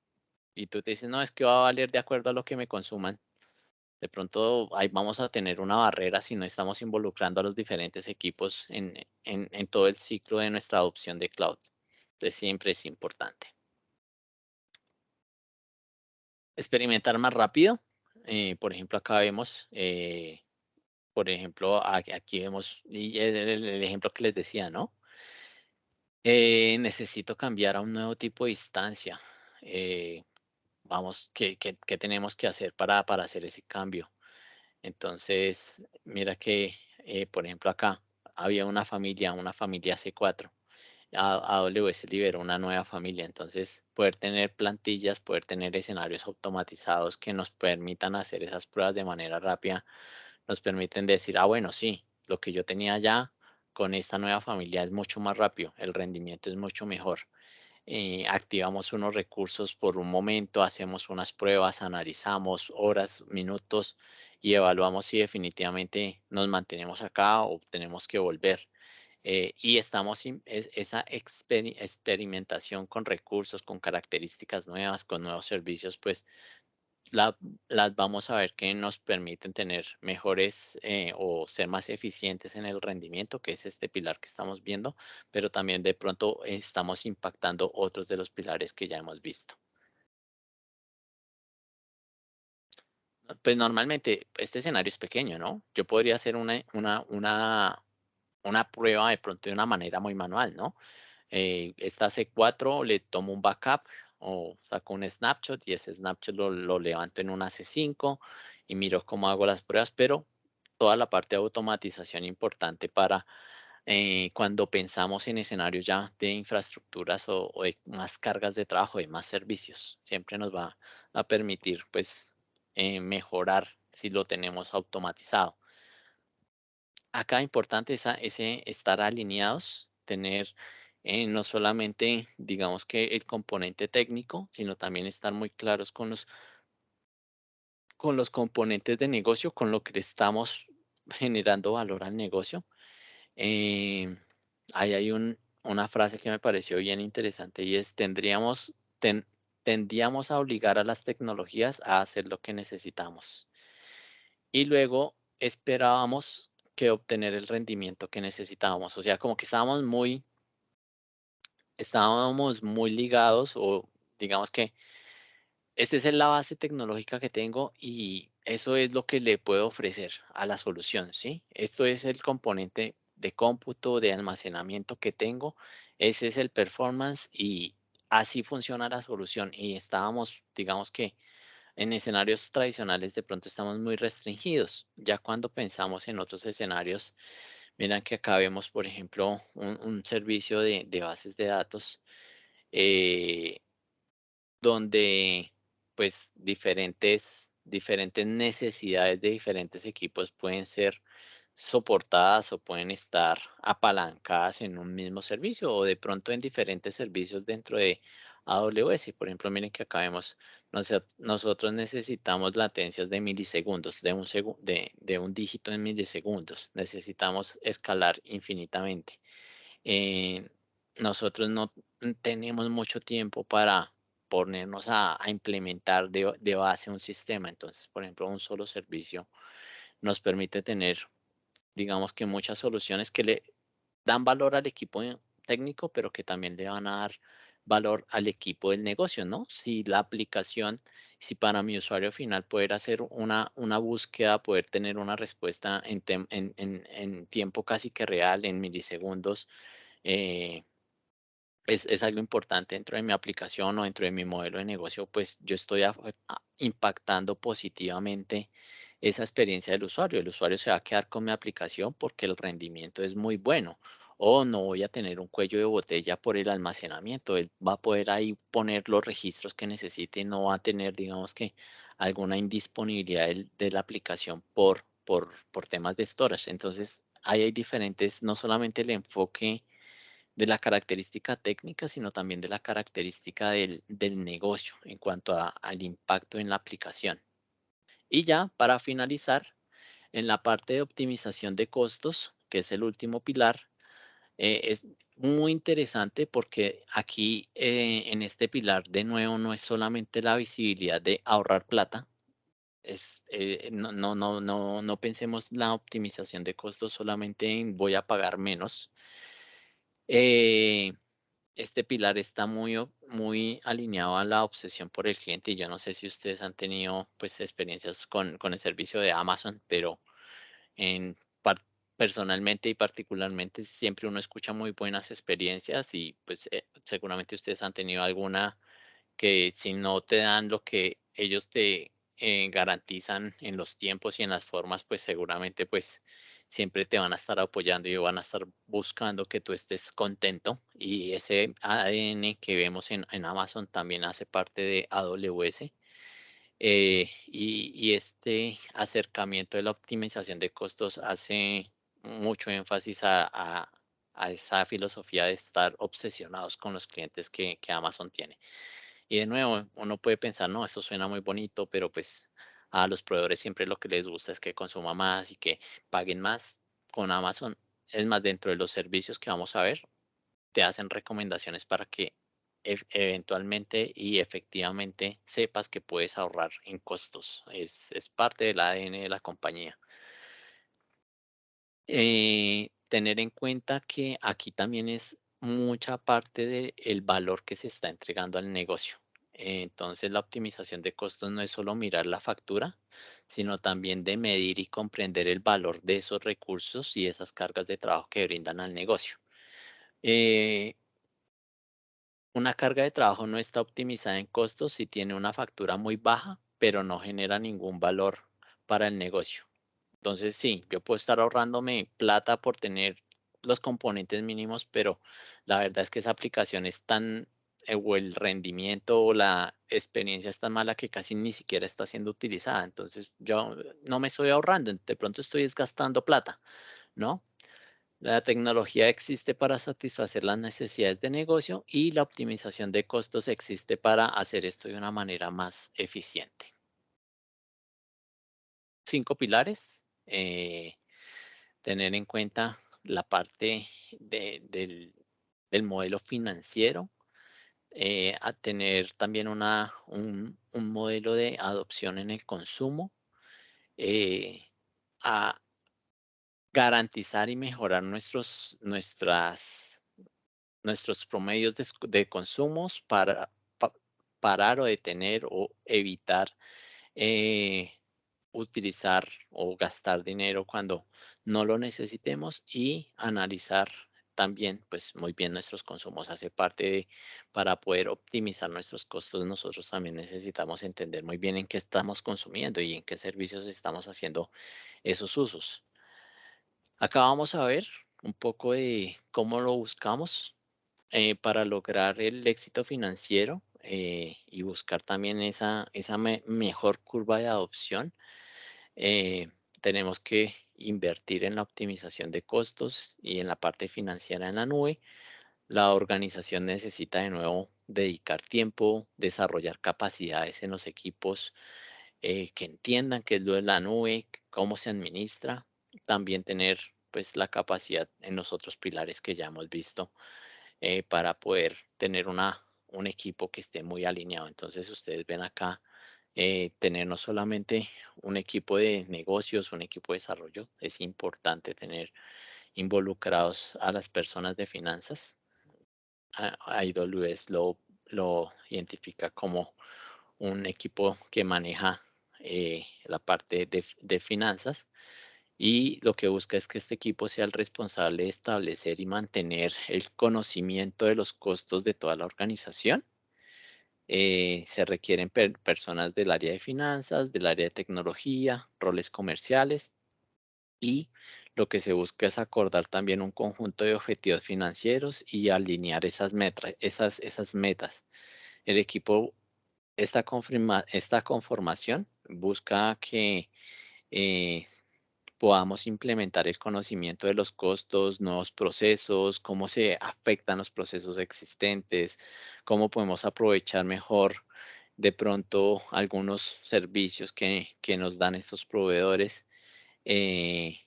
Y tú te dices, no, es que va a valer de acuerdo a lo que me consuman. De pronto ahí vamos a tener una barrera si no estamos involucrando a los diferentes equipos en todo el ciclo de nuestra adopción de cloud. Entonces siempre es importante. Experimentar más rápido. Por ejemplo, acá vemos, por ejemplo, aquí vemos, y es el ejemplo que les decía, ¿no? Necesito cambiar a un nuevo tipo de instancia. Eh, Vamos, ¿qué tenemos que hacer para hacer ese cambio? Entonces, mira que, por ejemplo, acá había una familia C4. AWS liberó una nueva familia, entonces poder tener plantillas, poder tener escenarios automatizados que nos permitan hacer esas pruebas de manera rápida, nos permiten decir, bueno, sí, lo que yo tenía ya con esta nueva familia es mucho más rápido, el rendimiento es mucho mejor. activamos unos recursos por un momento, hacemos unas pruebas, analizamos horas, minutos y evaluamos si definitivamente nos mantenemos acá o tenemos que volver. Y estamos esa experimentación con recursos, con características nuevas, con nuevos servicios, pues la las vamos a ver que nos permiten tener mejores, o ser más eficientes en el rendimiento, que es este pilar que estamos viendo, pero también de pronto estamos impactando otros de los pilares que ya hemos visto. Pues, normalmente este escenario es pequeño, ¿no? Yo podría hacer una prueba de pronto de una manera muy manual, ¿no? Esta C4 le tomo un backup o saco un snapshot y ese snapshot lo levanto en una C5 y miro cómo hago las pruebas, pero toda la parte de automatización importante para cuando pensamos en escenarios ya de infraestructuras o de más cargas de trabajo, de más servicios, siempre nos va a permitir pues mejorar si lo tenemos automatizado. Acá importante ese estar alineados, tener no solamente, digamos que el componente técnico, sino también estar muy claros con los componentes de negocio, con lo que le estamos generando valor al negocio. Em, Ahí hay una frase que me pareció bien interesante y es, tendíamos a obligar a las tecnologías a hacer lo que necesitamos y luego esperábamos que obtener el rendimiento que necesitábamos. O sea, como que estábamos muy ligados o digamos que esta es la base tecnológica que tengo y eso es lo que le puedo ofrecer a la solución, ¿sí? Esto es el componente de cómputo, de almacenamiento que tengo, ese es el performance y así funciona la solución. Y estábamos, digamos que en escenarios tradicionales de pronto estamos muy restringidos. Ya cuando pensamos en otros escenarios, miran que acá vemos, por ejemplo, un servicio de bases de datos. eh, Donde, pues, diferentes necesidades de diferentes equipos pueden ser soportadas o pueden estar apalancadas en un mismo servicio o de pronto en diferentes servicios dentro de AWS. Por ejemplo, miren que acá vemos, nosotros necesitamos latencias de milisegundos, de un dígito en milisegundos. Necesitamos escalar infinitamente. eh, Nosotros no tenemos mucho tiempo para ponernos a implementar de base un sistema. Entonces, por ejemplo, un solo servicio nos permite tener, digamos que muchas soluciones que le dan valor al equipo técnico, pero que también le van a dar valor al equipo del negocio, ¿no? Si la aplicación, si para mi usuario final poder hacer una búsqueda, poder tener una respuesta en tiempo casi que real, en milisegundos, eh, es algo importante dentro de mi aplicación o dentro de mi modelo de negocio, pues yo estoy impactando positivamente esa experiencia del usuario. El usuario se va a quedar con mi aplicación porque el rendimiento es muy bueno o no voy a tener un cuello de botella por el almacenamiento. Él va a poder ahí poner los registros que necesite y no va a tener, digamos que, alguna indisponibilidad de la aplicación por temas de storage. Entonces, ahí hay diferentes, no solamente el enfoque de la característica técnica, sino también de la característica del negocio en cuanto al impacto en la aplicación. Y ya para finalizar, en la parte de optimización de costos, que es el último pilar, es muy interesante porque aquí en este pilar de nuevo no es solamente la visibilidad de ahorrar plata, no pensemos la optimización de costos solamente en voy a pagar menos. Eh, este pilar está muy alineado a la obsesión por el cliente y yo no sé si ustedes han tenido pues experiencias con el servicio de Amazon, pero en personalmente y particularmente siempre uno escucha muy buenas experiencias y pues seguramente ustedes han tenido alguna que si no te dan lo que ellos te garantizan en los tiempos y en las formas, pues seguramente pues siempre te van a estar apoyando y van a estar buscando que tú estés contento. Y ese ADN que vemos en Amazon también hace parte de AWS. Y este acercamiento de la optimización de costos hace mucho énfasis a esa filosofía de estar obsesionados con los clientes que Amazon tiene. Y de nuevo, uno puede pensar, no, esto suena muy bonito, pero pues a los proveedores siempre lo que les gusta es que consuma más y que paguen más con Amazon. Es más, dentro de los servicios que vamos a ver, te hacen recomendaciones para que eventualmente y efectivamente sepas que puedes ahorrar en costos. Es parte del ADN de la compañía. Tener en cuenta que aquí también es mucha parte del valor que se está entregando al negocio. Entonces, la optimización de costos no es solo mirar la factura, sino también de medir y comprender el valor de esos recursos y esas cargas de trabajo que brindan al negocio. Eh, una carga de trabajo no está optimizada en costos si tiene una factura muy baja, pero no genera ningún valor para el negocio. Entonces, sí, yo puedo estar ahorrándome plata por tener los componentes mínimos, pero la verdad es que esa aplicación es tan, o el rendimiento o la experiencia es tan mala que casi ni siquiera está siendo utilizada. Entonces, yo no me estoy ahorrando, de pronto estoy desgastando plata, ¿no? La tecnología existe para satisfacer las necesidades de negocio y la optimización de costos existe para hacer esto de una manera más eficiente. 5 pilares. Tener en cuenta la parte del modelo financiero, a tener también un modelo de adopción en el consumo, eh, a garantizar y mejorar nuestros promedios de consumos para parar o detener o evitar eh, utilizar o gastar dinero cuando no lo necesitemos y analizar también, pues muy bien nuestros consumos hace parte de, para poder optimizar nuestros costos, nosotros también necesitamos entender muy bien en qué estamos consumiendo y en qué servicios estamos haciendo esos usos. Acá vamos a ver un poco de cómo lo buscamos para lograr el éxito financiero y buscar también esa mejor curva de adopción. eh, Tenemos que invertir en la optimización de costos y en la parte financiera en la nube. La organización necesita de nuevo dedicar tiempo, desarrollar capacidades en los equipos que entiendan qué es lo de la nube, cómo se administra. También tener pues la capacidad en los otros pilares que ya hemos visto para poder tener un equipo que esté muy alineado. Entonces ustedes ven acá tener no solamente un equipo de negocios, un equipo de desarrollo, es importante tener involucrados a las personas de finanzas. AWS lo identifica como un equipo que maneja la parte de finanzas y lo que busca es que este equipo sea el responsable de establecer y mantener el conocimiento de los costos de toda la organización. Se requieren personas del área de finanzas, del área de tecnología, roles comerciales y lo que se busca es acordar también un conjunto de objetivos financieros y alinear esas metas. El equipo, esta conformación busca que eh, podamos implementar el conocimiento de los costos, nuevos procesos, cómo se afectan los procesos existentes, cómo podemos aprovechar mejor de pronto algunos servicios que nos dan estos proveedores. eh,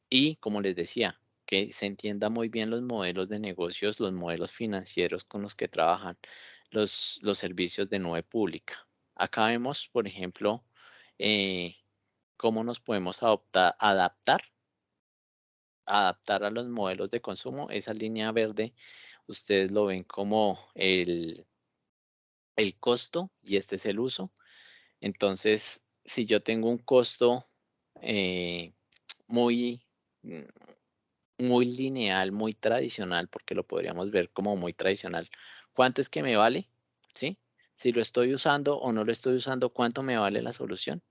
y como les decía, que se entienda muy bien los modelos de negocios, los modelos financieros con los que trabajan los servicios de nube pública. Acá vemos, por ejemplo, eh, cómo nos podemos adaptar a los modelos de consumo. Esa línea verde, ustedes lo ven como el costo y este es el uso. Entonces, si yo tengo un costo eh, muy, mm, muy lineal, muy tradicional, porque lo podríamos ver como muy tradicional, ¿cuánto es que me vale? ¿Sí? Si lo estoy usando o no lo estoy usando, ¿cuánto me vale la solución?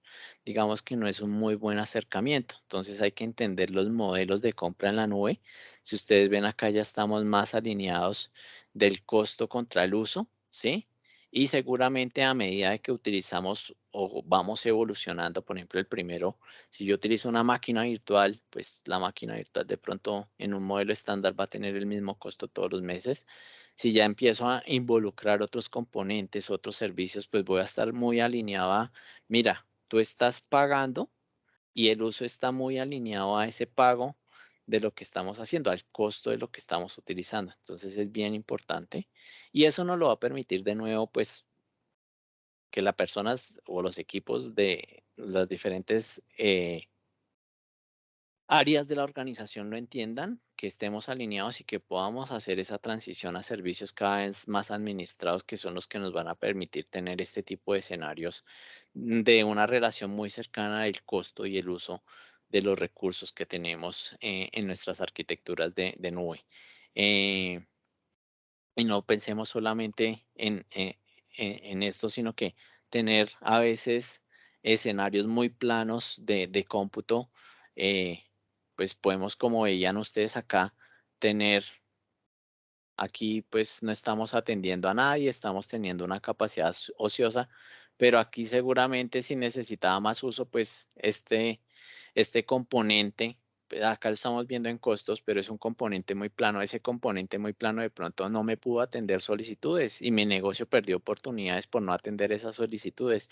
Digamos que no es un muy buen acercamiento. Entonces hay que entender los modelos de compra en la nube. Si ustedes ven acá, ya estamos más alineados del costo contra el uso, ¿sí? Y seguramente a medida de que utilizamos o vamos evolucionando. Por ejemplo, el primero, si yo utilizo una máquina virtual, pues la máquina virtual de pronto en un modelo estándar va a tener el mismo costo todos los meses. Si ya empiezo a involucrar otros componentes, otros servicios, pues voy a estar muy alineado a, mira, tú estás pagando y el uso está muy alineado a ese pago de lo que estamos haciendo, al costo de lo que estamos utilizando. Entonces es bien importante y eso nos lo va a permitir de nuevo, pues, que las personas o los equipos de las diferentes áreas de la organización lo entiendan, que estemos alineados y que podamos hacer esa transición a servicios cada vez más administrados, que son los que nos van a permitir tener este tipo de escenarios de una relación muy cercana del costo y el uso de los recursos que tenemos en nuestras arquitecturas de nube. Eh, y no pensemos solamente en esto, sino que tener a veces escenarios muy planos de cómputo, eh, pues podemos, como veían ustedes acá, tener aquí pues no estamos atendiendo a nadie, estamos teniendo una capacidad ociosa, pero aquí seguramente si necesitaba más uso, pues este componente, pues, acá lo estamos viendo en costos, pero es un componente muy plano. Ese componente muy plano de pronto no me pudo atender solicitudes y mi negocio perdió oportunidades por no atender esas solicitudes.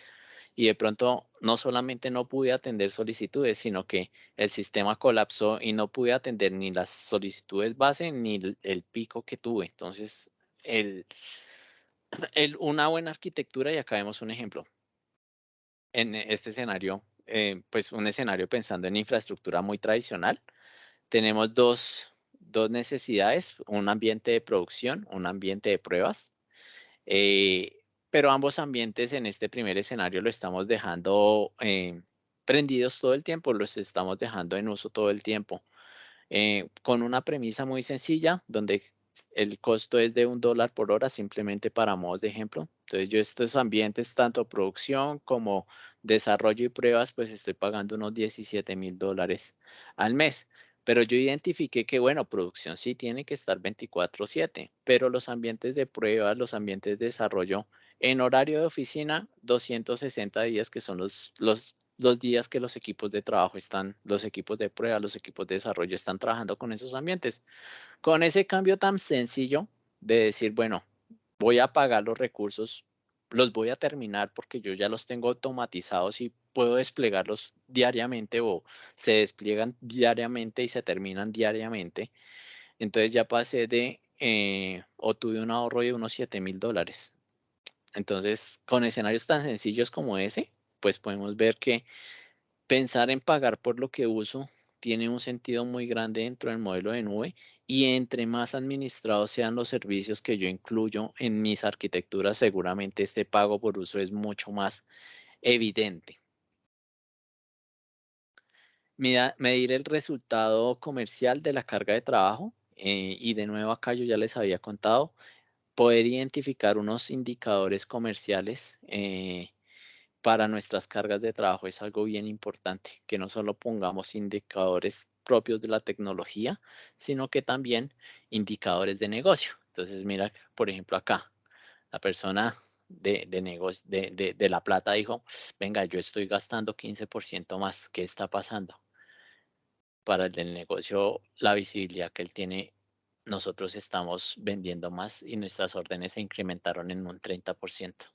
Y de pronto no solamente no pude atender solicitudes, sino que el sistema colapsó y no pude atender ni las solicitudes base ni el pico que tuve. Entonces, el, una buena arquitectura, y acá vemos un ejemplo, en este escenario, pues un escenario pensando en infraestructura muy tradicional, tenemos dos necesidades, un ambiente de producción, un ambiente de pruebas. Pero ambos ambientes en este primer escenario lo estamos dejando prendidos todo el tiempo, los estamos dejando en uso todo el tiempo, con una premisa muy sencilla, donde el costo es de $1 por hora, simplemente para modos de ejemplo. Entonces yo estos ambientes, tanto producción como desarrollo y pruebas, pues estoy pagando unos $17,000 al mes. Pero yo identifiqué que, bueno, producción sí tiene que estar 24/7, pero los ambientes de pruebas, los ambientes de desarrollo en horario de oficina, 260 días, que son los días que los equipos de trabajo están, los equipos de prueba, los equipos de desarrollo están trabajando con esos ambientes. Con ese cambio tan sencillo de decir, bueno, voy a pagar los recursos, los voy a terminar porque yo ya los tengo automatizados y puedo desplegarlos diariamente o se despliegan diariamente y se terminan diariamente. Entonces ya pasé o tuve un ahorro de unos $7,000. Entonces, con escenarios tan sencillos como ese, pues podemos ver que pensar en pagar por lo que uso tiene un sentido muy grande dentro del modelo de nube y entre más administrados sean los servicios que yo incluyo en mis arquitecturas, seguramente este pago por uso es mucho más evidente. Medir el resultado comercial de la carga de trabajo y de nuevo acá yo ya les había contado, poder identificar unos indicadores comerciales para nuestras cargas de trabajo es algo bien importante, que no solo pongamos indicadores propios de la tecnología, sino que también indicadores de negocio. Entonces, mira, por ejemplo, acá, la persona de negocio, de La Plata dijo, venga, yo estoy gastando 15% más, ¿qué está pasando? Para el del negocio, la visibilidad que él tiene, nosotros estamos vendiendo más y nuestras órdenes se incrementaron en un 30%.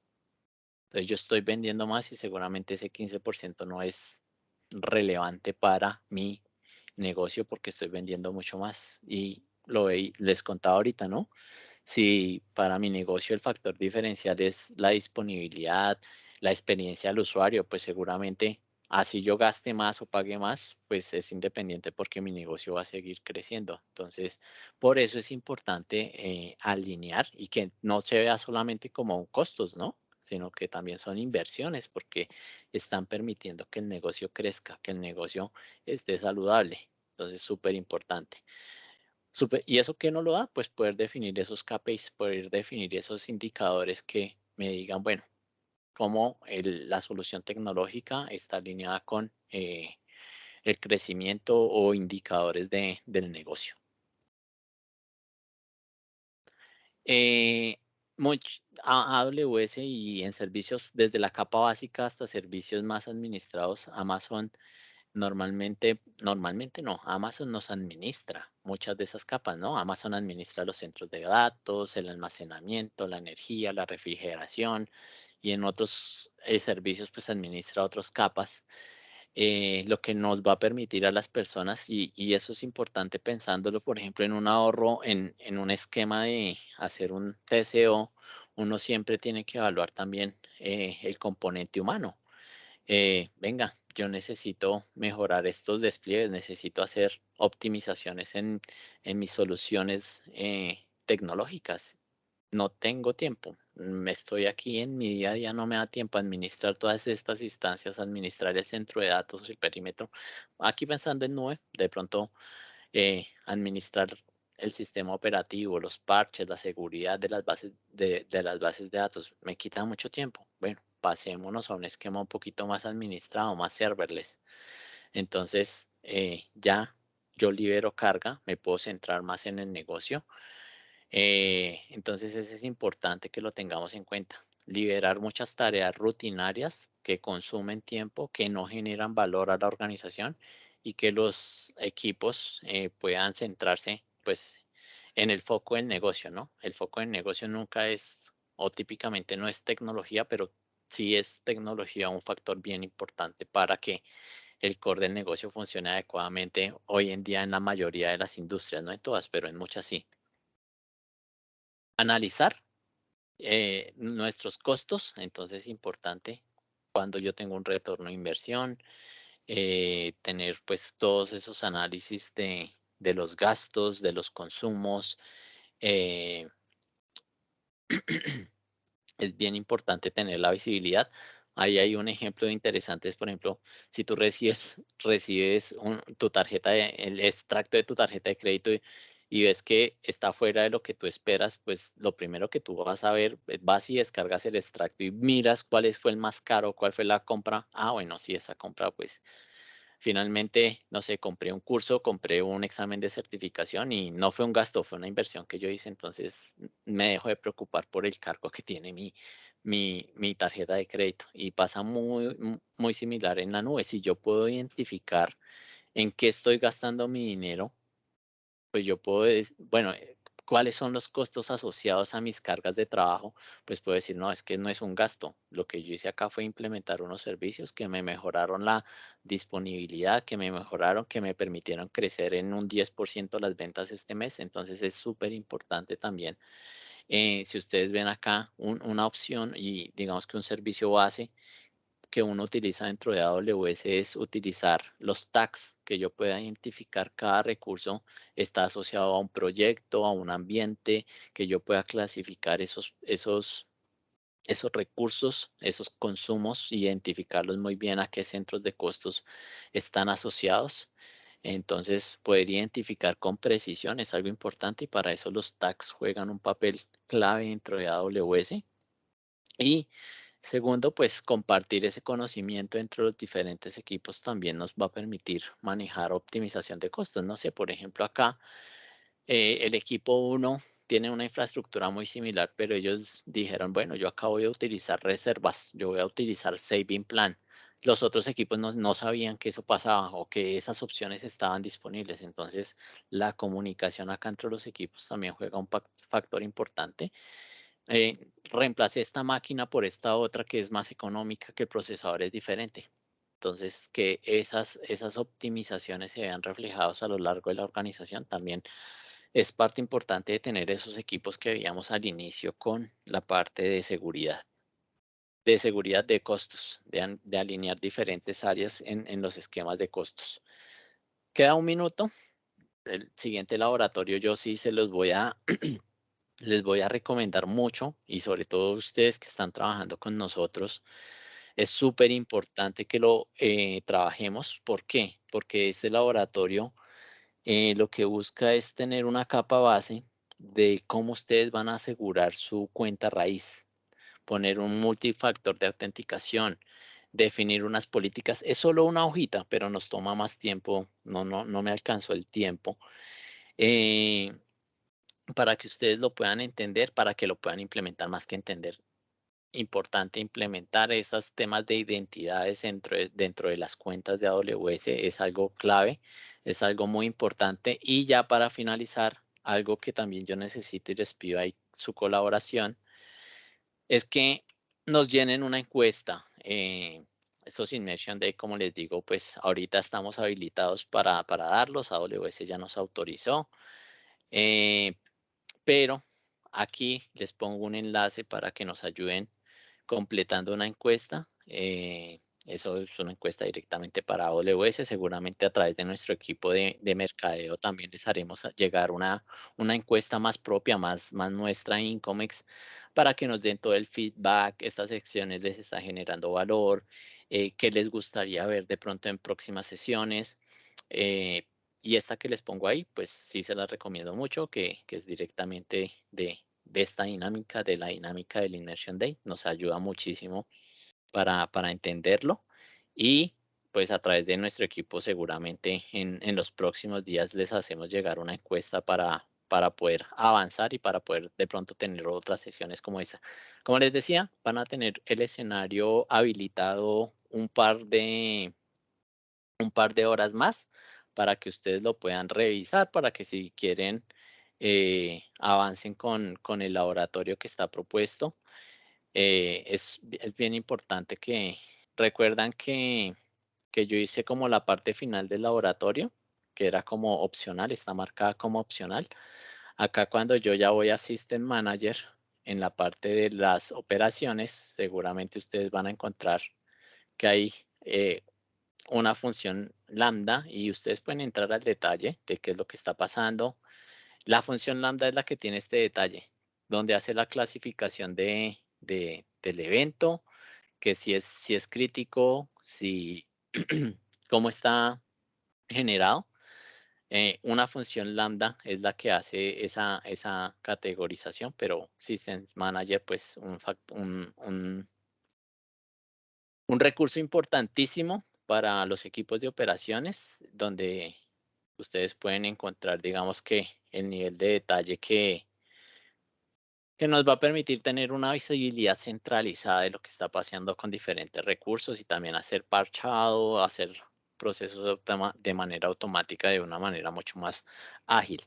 Entonces yo estoy vendiendo más y seguramente ese 15% no es relevante para mi negocio porque estoy vendiendo mucho más. Y les contaba ahorita, ¿no? Si para mi negocio el factor diferencial es la disponibilidad, la experiencia del usuario, pues seguramente así yo gaste más o pague más, pues es independiente porque mi negocio va a seguir creciendo. Entonces, por eso es importante alinear y que no se vea solamente como costos, ¿no? Sino que también son inversiones porque están permitiendo que el negocio crezca, que el negocio esté saludable. Entonces, súper importante. ¿Y eso qué no lo da? Pues poder definir esos KPIs, poder definir esos indicadores que me digan, bueno, cómo la solución tecnológica está alineada con el crecimiento o indicadores del negocio. AWS y en servicios desde la capa básica hasta servicios más administrados, Amazon normalmente no, Amazon nos administra muchas de esas capas, ¿no? Amazon administra los centros de datos, el almacenamiento, la energía, la refrigeración y en otros servicios pues administra otras capas, lo que nos va a permitir a las personas, y eso es importante pensándolo, por ejemplo, en un ahorro, en un esquema de hacer un TCO, uno siempre tiene que evaluar también el componente humano. Venga, yo necesito mejorar estos despliegues, necesito hacer optimizaciones en mis soluciones tecnológicas. No tengo tiempo. Estoy aquí en mi día a día, no me da tiempo a administrar todas estas instancias, administrar el centro de datos, el perímetro. Aquí pensando en nube, de pronto administrar el sistema operativo, los parches, la seguridad de las bases de las bases de datos, me quita mucho tiempo. Bueno, pasémonos a un esquema un poquito más administrado, más serverless. Entonces, ya yo libero carga, me puedo centrar más en el negocio. Entonces, eso es importante que lo tengamos en cuenta. Liberar muchas tareas rutinarias que consumen tiempo, que no generan valor a la organización y que los equipos puedan centrarse pues en el foco del negocio, ¿no? El foco del negocio nunca es, o típicamente no es tecnología, pero sí es tecnología un factor bien importante para que el core del negocio funcione adecuadamente hoy en día en la mayoría de las industrias, no en todas, pero en muchas sí. Analizar nuestros costos, entonces es importante cuando yo tengo un retorno de inversión, tener pues todos esos análisis de los gastos, de los consumos. eh, es bien importante tener la visibilidad. Ahí hay un ejemplo interesante, es por ejemplo, si tú recibes tu tarjeta, el extracto de tu tarjeta de crédito y ves que está fuera de lo que tú esperas, pues lo primero que tú vas a ver, vas y descargas el extracto y miras cuál fue el más caro, cuál fue la compra. Ah, bueno, sí, esa compra pues finalmente, no sé, compré un curso, compré un examen de certificación y no fue un gasto, fue una inversión que yo hice, entonces me dejo de preocupar por el cargo que tiene mi tarjeta de crédito. Y pasa muy similar en la nube. Si yo puedo identificar en qué estoy gastando mi dinero, pues yo puedo, bueno, cuáles son los costos asociados a mis cargas de trabajo, pues puedo decir, no, es que no es un gasto. Lo que yo hice acá fue implementar unos servicios que me mejoraron la disponibilidad, que me mejoraron, que me permitieron crecer en un 10% las ventas este mes. Entonces es súper importante también. Si ustedes ven acá una opción y digamos que un servicio base que uno utiliza dentro de AWS es utilizar los tags, que yo pueda identificar cada recurso está asociado a un proyecto, a un ambiente, que yo pueda clasificar esos recursos, esos consumos, identificarlos muy bien a qué centros de costos están asociados. Entonces, poder identificar con precisión es algo importante y para eso los tags juegan un papel clave dentro de AWS. Y segundo, pues compartir ese conocimiento entre los diferentes equipos también nos va a permitir manejar optimización de costos. No sé, por ejemplo, acá el equipo uno tiene una infraestructura muy similar, pero ellos dijeron, bueno, yo acá voy a utilizar reservas, yo voy a utilizar saving plan. Los otros equipos no sabían que eso pasaba o que esas opciones estaban disponibles. Entonces, la comunicación acá entre los equipos también juega un factor importante. Reemplacé esta máquina por esta otra que es más económica, que el procesador es diferente. Entonces, que esas optimizaciones se vean reflejados a lo largo de la organización también es parte importante de tener esos equipos que veíamos al inicio con la parte de seguridad de costos, de alinear diferentes áreas en los esquemas de costos. Queda un minuto. El siguiente laboratorio yo sí se los voy a les voy a recomendar mucho y sobre todo ustedes que están trabajando con nosotros, es súper importante que lo trabajemos. ¿Por qué? Porque este laboratorio lo que busca es tener una capa base de cómo ustedes van a asegurar su cuenta raíz, poner un multifactor de autenticación, definir unas políticas. Es solo una hojita, pero nos toma más tiempo. No me alcanzó el tiempo. Eh, para que ustedes lo puedan entender, para que lo puedan implementar más que entender. Importante implementar esos temas de identidades dentro de las cuentas de AWS, es algo clave, es algo muy importante. Y ya para finalizar, algo que también yo necesito y les pido ahí su colaboración, es que nos llenen una encuesta. Estos Immersion Day, como les digo, pues ahorita estamos habilitados para darlos, AWS ya nos autorizó. Eh, pero aquí les pongo un enlace para que nos ayuden completando una encuesta. Eso es una encuesta directamente para AWS. Seguramente a través de nuestro equipo de mercadeo también les haremos llegar una encuesta más propia, más nuestra Incomex, para que nos den todo el feedback. Estas secciones les está generando valor, qué les gustaría ver de pronto en próximas sesiones. Eh, y esta que les pongo ahí, pues sí se la recomiendo mucho, que es directamente de esta dinámica, de la dinámica del Immersion Day. Nos ayuda muchísimo para entenderlo y pues a través de nuestro equipo seguramente en los próximos días les hacemos llegar una encuesta para poder avanzar y para poder de pronto tener otras sesiones como esta. Como les decía, van a tener el escenario habilitado un par de horas más para que ustedes lo puedan revisar, para que si quieren avancen con el laboratorio que está propuesto. Es bien importante que recuerdan que yo hice como la parte final del laboratorio, que era como opcional, está marcada como opcional. Acá cuando yo ya voy a System Manager, en la parte de las operaciones, seguramente ustedes van a encontrar que hay una función lambda y ustedes pueden entrar al detalle de qué es lo que está pasando. La función lambda es la que tiene este detalle, donde hace la clasificación del evento, que si es crítico, cómo está generado. Una función lambda es la que hace esa categorización, pero System Manager, pues un recurso importantísimo para los equipos de operaciones, donde ustedes pueden encontrar, digamos que el nivel de detalle que nos va a permitir tener una visibilidad centralizada de lo que está pasando con diferentes recursos y también hacer parchado, hacer procesos de manera automática, de una manera mucho más ágil.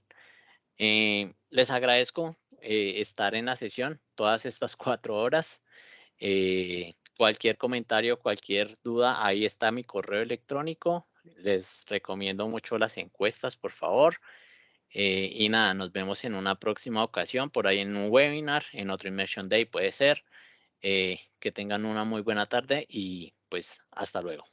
Les agradezco estar en la sesión todas estas 4 horas. Cualquier comentario, cualquier duda, ahí está mi correo electrónico. Les recomiendo mucho las encuestas, por favor. Y nada, nos vemos en una próxima ocasión, por ahí en un webinar, en otro Immersion Day puede ser. Que tengan una muy buena tarde y pues hasta luego.